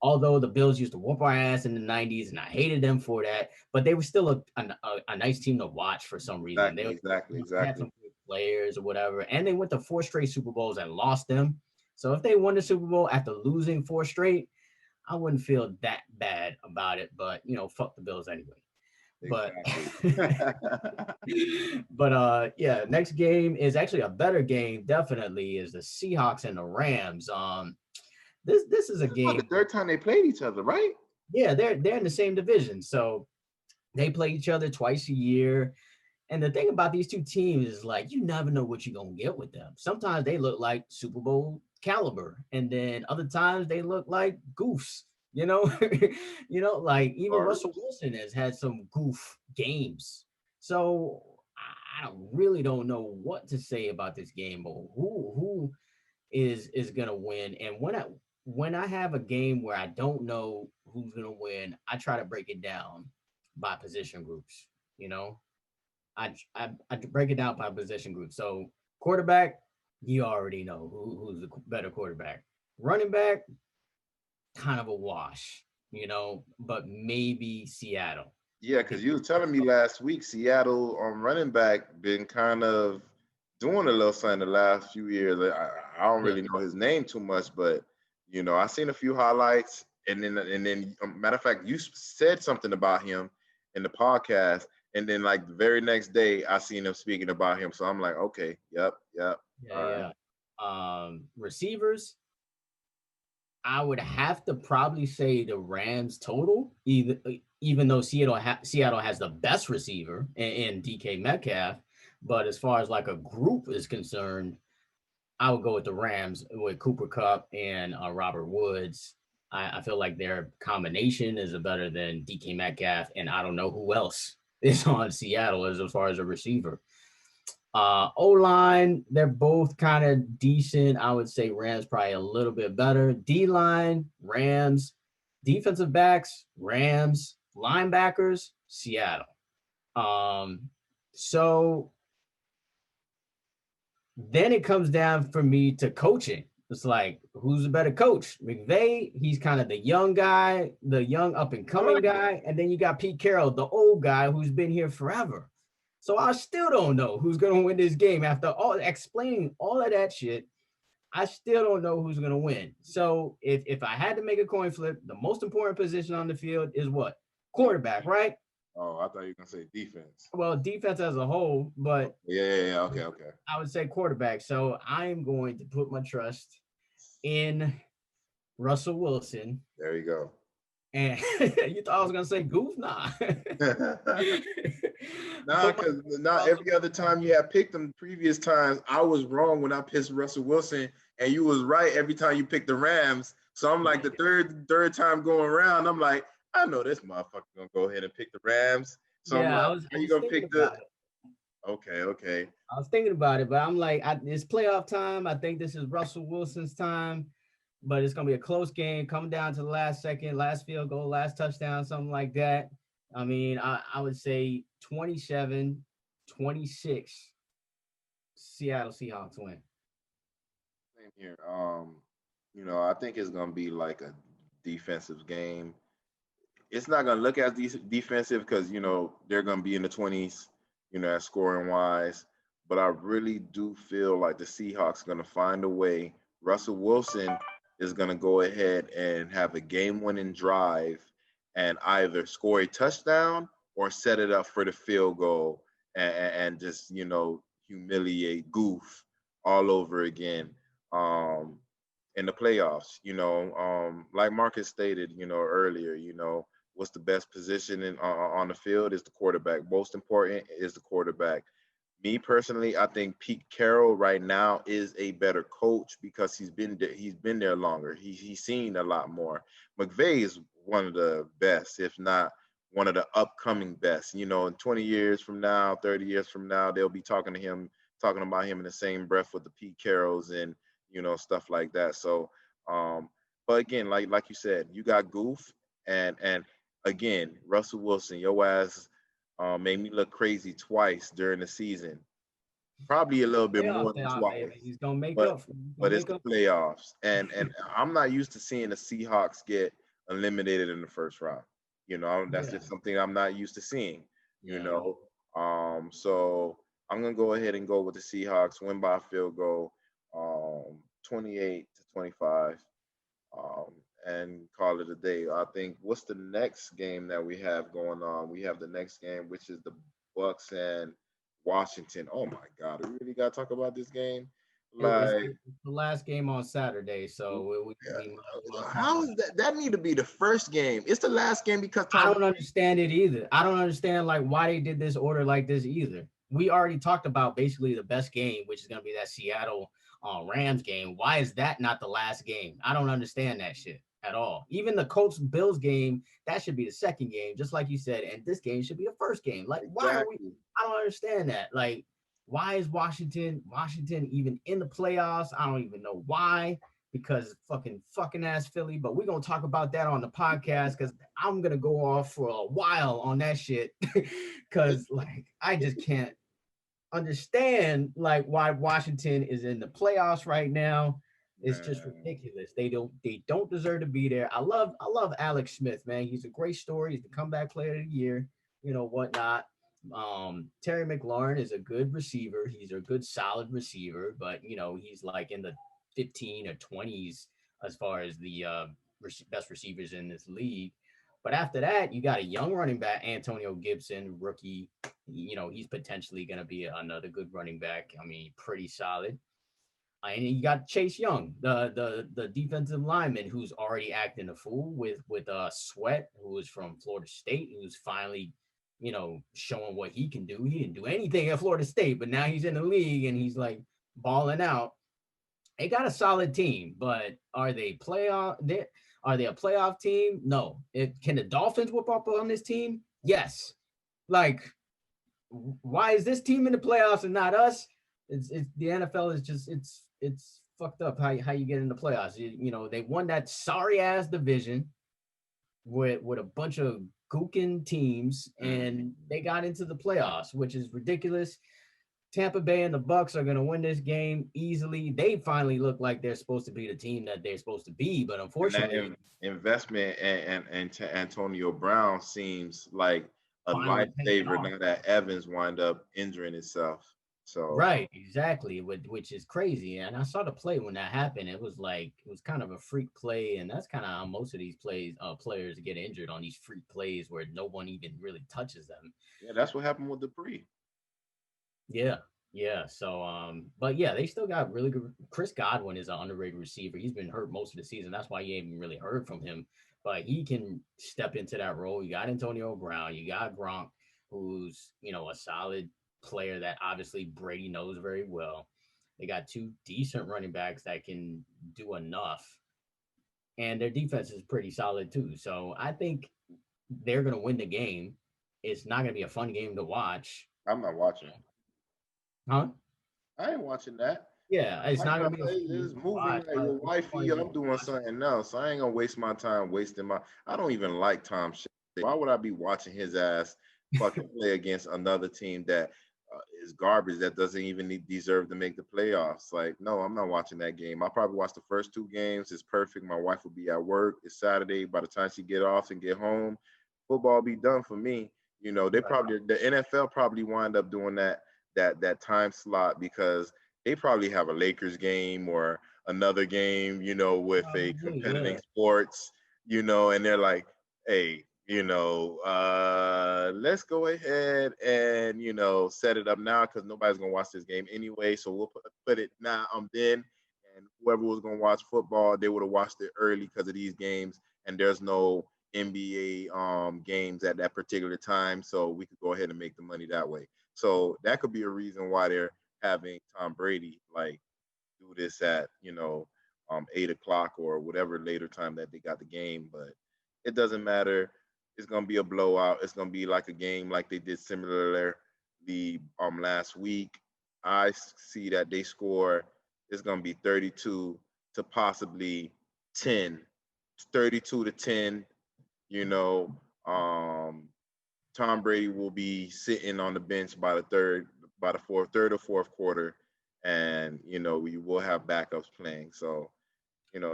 Although the Bills used to whoop our ass in the '90s, and I hated them for that, but they were still a nice team to watch for some reason. Exactly. Exactly. They had Exactly. some good players or whatever, and they went to 4 straight Super Bowls and lost them. So if they won the Super Bowl after losing 4 straight, I wouldn't feel that bad about it. But fuck the Bills anyway. But Exactly. yeah, next game is actually a better game, definitely, is the Seahawks and the Rams. This is a This is about the game. third time they played each other, right? Yeah, they're in the same division, so they play each other twice a year. And the thing about these two teams is like you never know what you're gonna get with them. Sometimes they look like Super Bowl caliber, and then other times they look like goofs. You know, like even Russell Or Wilson has had some goof games. So really don't know what to say about this game or who is gonna win. And when I have a game where I don't know who's gonna win, I try to break it down by position groups. You know, I break it down by position group. So quarterback, you already know who's the better quarterback. Running back, kind of a wash, but maybe Seattle. yeah, because you were telling me last week Seattle on running back been kind of doing a little something the last few years. I don't Yeah, really know his name too much, but I seen a few highlights, and then matter of fact, you said something about him in the podcast, and then like the very next day, I seen him speaking about him. So I'm like, okay, yep, yep, yeah, all right. yeah. Receivers, I would have to probably say the Rams total, even though Seattle has the best receiver in DK Metcalf, but as far as like a group is concerned, I would go with the Rams with Cooper Cup and Robert Woods. I feel like their combination is better than DK Metcalf, and I don't know who else is on Seattle as far as a receiver. O-line, they're both kind of decent. I would say Rams probably a little bit better. D-line, Rams. Defensive backs, Rams. Linebackers, Seattle. So then it comes down for me to coaching. It's like, who's a better coach? McVay, he's kind of the young guy, the young up-and-coming guy. And then you got Pete Carroll, the old guy who's been here forever. So I still don't know who's going to win this game. After all explaining all of that shit, I still don't know who's going to win. So if I had to make a coin flip, the most important position on the field is what? Quarterback, right? Oh, I thought you were gonna say defense. Well, defense as a whole, but Yeah. Okay. I would say quarterback. So I'm going to put my trust in Russell Wilson. There you go. And you thought I was gonna say Goof? Nah. Nah, because not every other time you have picked them previous times, I was wrong when I picked Russell Wilson, and you was right every time you picked the Rams. So I'm like the third time going around, I'm like, I know this motherfucker gonna go ahead and pick the Rams. So yeah, I'm like, are you gonna pick the? Okay. I was thinking about it, but I'm like, it's playoff time. I think this is Russell Wilson's time, but it's gonna be a close game, coming down to the last second, last field goal, last touchdown, something like that. I mean, I would say 27-26, Seattle Seahawks win. Same here. I think it's gonna be like a defensive game. It's not gonna look as defensive because they're gonna be in the 20s, as scoring wise. But I really do feel like the Seahawks are gonna find a way. Russell Wilson is gonna go ahead and have a game-winning drive and either score a touchdown or set it up for the field goal and just humiliate Goof all over again. In the playoffs, like Marcus stated, earlier, what's the best position on the field is the quarterback. Most important is the quarterback. Me personally, I think Pete Carroll right now is a better coach because he's been there longer. He's seen a lot more. McVay is one of the best, if not one of the upcoming best. In 20 years from now, 30 years from now, they'll be talking about him in the same breath with the Pete Carrolls and stuff like that. So, but again, like you said, you got Goof and again, Russell Wilson, your ass made me look crazy twice during the season. Probably a little bit more than twice. He's gonna make up. But it's the playoffs, and I'm not used to seeing the Seahawks get eliminated in the first round. That's just something I'm not used to seeing. So I'm gonna go ahead and go with the Seahawks, win by a field goal, 28-25. And call it a day. I think what's the next game that we have going on? We have the next game, which is the Bucks and Washington. Oh my God, we really got to talk about this game. It's the last game on Saturday, so how is that? That need to be the first game. It's the last game because I don't understand it either. I don't understand why they did this order like this either. We already talked about basically the best game, which is going to be that Seattle Rams game. Why is that not the last game? I don't understand that shit at all. Even the Colts Bills game, that should be the second game, just like you said, and this game should be the first game. Like, why are we? I don't understand that. Like, why is Washington even in the playoffs? I don't even know why, because fucking ass Philly. But we're gonna talk about that on the podcast because I'm gonna go off for a while on that shit because I just can't understand why Washington is in the playoffs right now. It's just ridiculous. They don't deserve to be there. I love Alex Smith, man. He's a great story. He's the comeback player of the year, whatnot. Terry McLaurin is a good receiver. He's a good solid receiver, but he's in the 15 or 20s as far as the best receivers in this league. But after that, you got a young running back, Antonio Gibson, rookie. He's potentially going to be another good running back. I mean, pretty solid. And you got Chase Young, the defensive lineman, who's already acting a fool with Sweat, who is from Florida State, who's finally, showing what he can do. He didn't do anything at Florida State, but now he's in the league and he's balling out. They got a solid team, but are they a playoff team? No. Can the Dolphins whoop up on this team? Yes. Like, why is this team in the playoffs and not us? It's the NFL is just it's fucked up how you get in the playoffs. You know, they won that sorry ass division with a bunch of gooking teams, and they got into the playoffs, which is ridiculous. Tampa Bay and the Bucks are going to win this game easily. They finally look like they're supposed to be the team that they're supposed to be, but And that unfortunately, investment and Antonio Brown seems like a finally paying lifesaver off. now that Evans wind up injuring himself. So Right, exactly, which is crazy. And I saw the play when that happened. It was like it was kind of a freak play, and that's kind of how most of these players get injured on these freak plays where no one even really touches them. yeah, that's what happened with Dupree. Yeah, yeah. So, but yeah, they still got really good. Chris Godwin is an underrated receiver. He's been hurt most of the season. That's why you haven't really heard from him. But he can step into that role. You got Antonio Brown. You got Gronk, who's a solid player that obviously Brady knows very well. They got two decent running backs that can do enough, and their defense is pretty solid too. So I think they're gonna win the game. It's not gonna be a fun game to watch, I'm not watching. huh? I ain't watching that. Yeah, it's Like not I gonna be a say, fun game it's to movie watch, night but with it's a fun wifey. game I'm to doing watch. something else. I ain't gonna waste my time wasting my. I don't even like Tom Shea. Why would I be watching his ass fucking play against another team that is garbage that doesn't even deserve to make the playoffs? Like, no, I'm not watching that game. I'll probably watch the first two games. It's perfect. My wife will be at work. It's Saturday. By the time she get off and get home, football will be done for me. They Right. probably the NFL probably wind up doing that time slot because they probably have a Lakers game or another game, with a Probably, competitive yeah. sports, and they're like, hey, let's go ahead and set it up now because nobody's gonna watch this game anyway. So we'll put it now. Then, and whoever was gonna watch football, they would have watched it early because of these games. And there's no NBA games at that particular time, so we could go ahead and make the money that way. So that could be a reason why they're having Tom Brady like do this at 8 o'clock or whatever later time that they got the game. But it doesn't matter. It's gonna be a blowout. It's gonna be like a game like they did similarly last week. I see that they score. It's gonna be 32 to possibly 10. 32 to 10. You know, Tom Brady will be sitting on the bench by the third or fourth quarter, and we will have backups playing. So,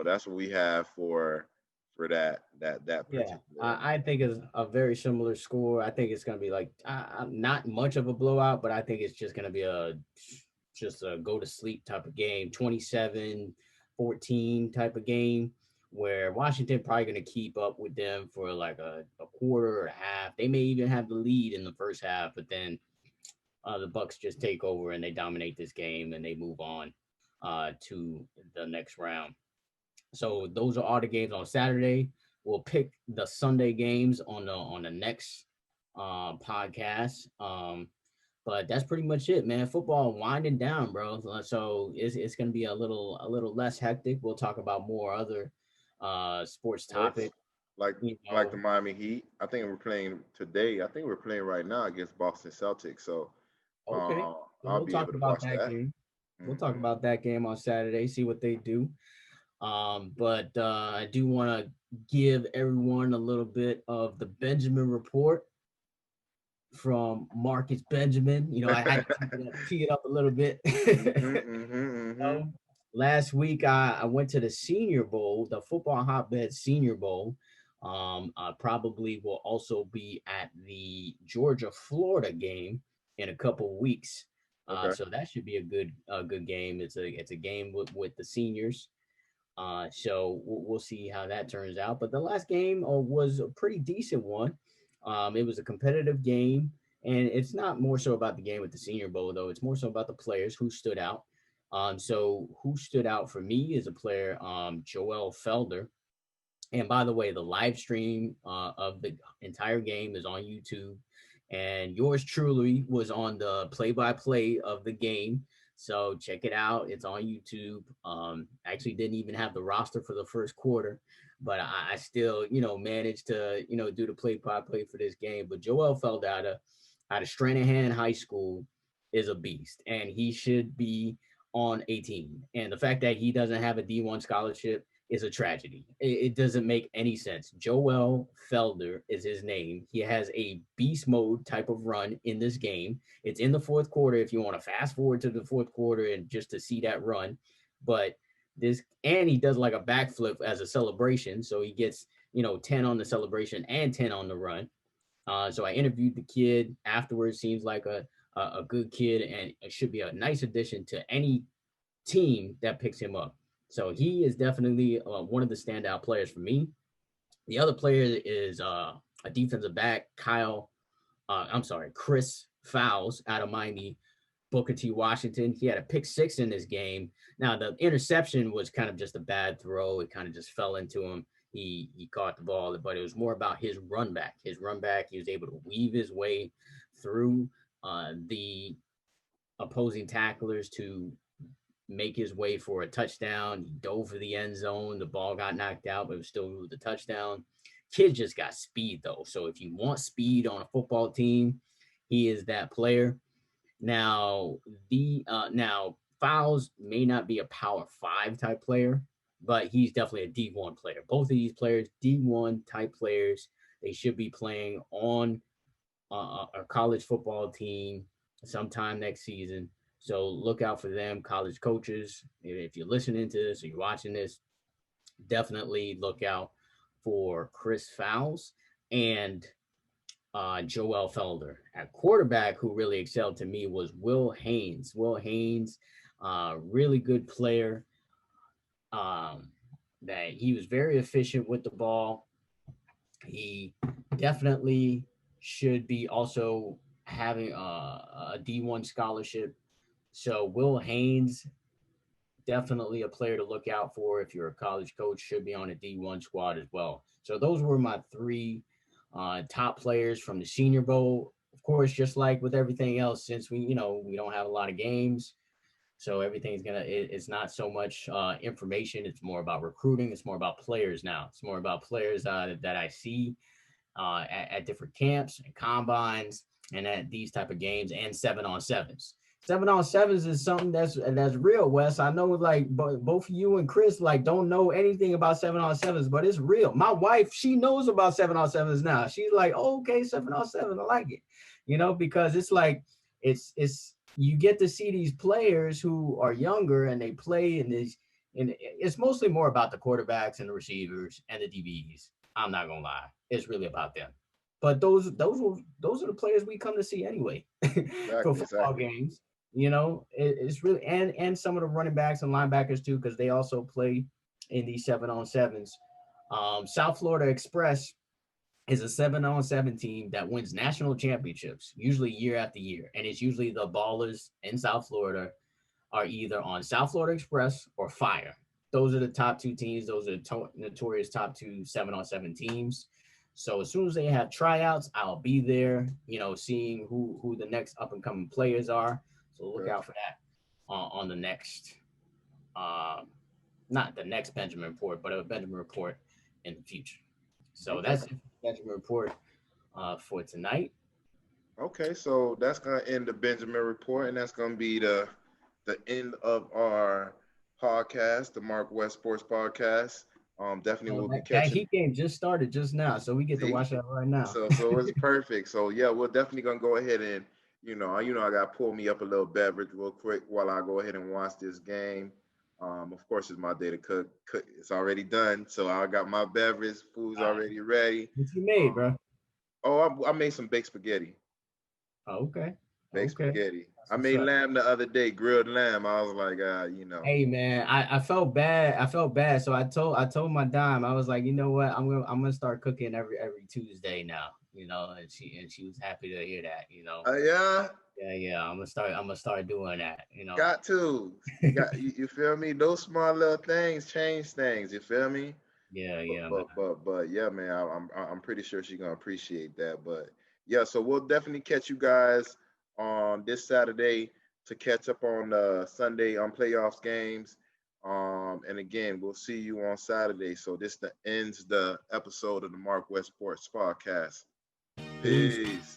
that's what we have for that Yeah, particular. I think it's a very similar score. I think it's gonna be like not much of a blowout, but I think it's just gonna be just a go to sleep type of game, 27-14 type of game, where Washington probably gonna keep up with them for like a quarter or a half. They may even have the lead in the first half, but then the Bucks just take over and they dominate this game and they move on to the next round. So those are all the games on Saturday. We'll pick the Sunday games on the next podcast. But that's pretty much it, man. Football winding down, bro. So it's gonna be a little less hectic. We'll talk about more other sports Sports topic. like You like the know, Miami Heat. I think we're playing today. I think we're playing right now against Boston Celtics. So okay. So I'll we'll be talk able to about watch that that. game. We'll talk Hmm. about that game on Saturday. See what they do. But I do want to give everyone a little bit of the Benjamin report from Marcus Benjamin. I had to tee it up a little bit. Hmm. Um, Last week, I went to the Senior Bowl, the football hotbed Senior Bowl. I probably will also be at the Georgia Florida game in a couple of weeks. Okay. So that should be a good game. It's a game with the seniors. So we'll see how that turns out. But the last game was a pretty decent one. It was a competitive game, and it's not more so about the game with the Senior Bowl though. It's more so about the players who stood out. So who stood out for me is a player, Joel Felder. And by the way, the live stream of the entire game is on YouTube, and yours truly was on the play-by-play of the game. So check it out. It's on YouTube. Actually didn't even have the roster for the first quarter, but I still, managed to, do the play-by-play for this game. But Joel Feld out of Stranahan High School is a beast, and he should be on a team. And the fact that he doesn't have a D1 scholarship is a tragedy. It doesn't make any sense. Joel Felder is his name. He has a beast mode type of run in this game. It's in the fourth quarter if you want to fast forward to the fourth quarter and just to see that run. But he does like a backflip as a celebration. So he gets, 10 on the celebration and 10 on the run. So I interviewed the kid afterwards. Seems like a good kid, and it should be a nice addition to any team that picks him up. So he is definitely one of the standout players for me. The other player is a defensive back, Chris Fowles out of Miami, Booker T. Washington. He had a pick six in this game. Now, the interception was kind of just a bad throw. It kind of just fell into him. He caught the ball, but it was more about his run back. He was able to weave his way through the opposing tacklers to make his way for a touchdown. He dove for the end zone. The ball got knocked out, but it was still the touchdown. Kid just got speed, though. So if you want speed on a football team, he is that player. Now, Fowles may not be a Power 5 type player, but he's definitely a D1 player. Both of these players, D1 type players, they should be playing on a college football team sometime next season. So look out for them, college coaches. If you're listening to this or you're watching this, definitely look out for Chris Fowles and Joel Felder. At quarterback, who really excelled to me was Will Haynes. Will Haynes, really good player. That he was very efficient with the ball. He definitely should be also having a D1 scholarship. So Will Haynes, definitely a player to look out for if you're a college coach, should be on a D1 squad as well. So those were my three top players from the Senior Bowl. Of course, just like with everything else, since we don't have a lot of games, so it's not so much information. It's more about recruiting. It's more about players now. It's more about players that I see at different camps and combines and at these type of games and 7-on-7s. 7-on-7s is something that's real, Wes. I know like both you and Chris like don't know anything about 7-on-7s, but it's real. My wife, she knows about 7-on-7s now. She's like, oh, okay, 7-on-7, I like it, because it's like it's you get to see these players who are younger and they play in these, and it's mostly more about the quarterbacks and the receivers and the DBs. I'm not gonna lie, it's really about them. But those are the players we come to see anyway for football games. It's really and some of the running backs and linebackers too, because they also play in these 7-on-7s. South Florida Express is a 7-on-7 team that wins national championships, usually year after year. And it's usually the ballers in South Florida are either on South Florida Express or Fire. Those are the top two teams. Those are the notorious top two 7-on-7 teams. So as soon as they have tryouts, I'll be there, seeing who the next up-and-coming players are. So look out for that on the next, not the next Benjamin Report, but a Benjamin Report in the future. So that's it. Benjamin Report for tonight. Okay, so that's gonna end the Benjamin Report, and that's gonna be the end of our podcast, the MarcWes Sports Podcast. Definitely we'll be catching. That Heat game just started just now, so we get to watch that right now. So it's perfect. So yeah, we're definitely gonna go ahead and I gotta pull me up a little beverage real quick while I go ahead and watch this game. Of course, it's my day to cook. It's already done, so I got my beverage. Food's already ready. What you made, bro? Oh, I made some baked spaghetti. Oh, okay. Baked spaghetti. I made lamb the other day, grilled lamb. I was like, Hey man, I felt bad. So I told my dime, I was like, you know what? I'm gonna start cooking every Tuesday now. And she was happy to hear that. Yeah. Yeah. I'm gonna start doing that. Got to. You feel me? Those small little things change things. You feel me? Yeah. But yeah, man, I'm pretty sure she's gonna appreciate that. But yeah, so we'll definitely catch you guys on this Saturday to catch up on Sunday on playoffs games. And again, we'll see you on Saturday. So this ends the episode of the MarcWes Sports Podcast. Peace. Peace.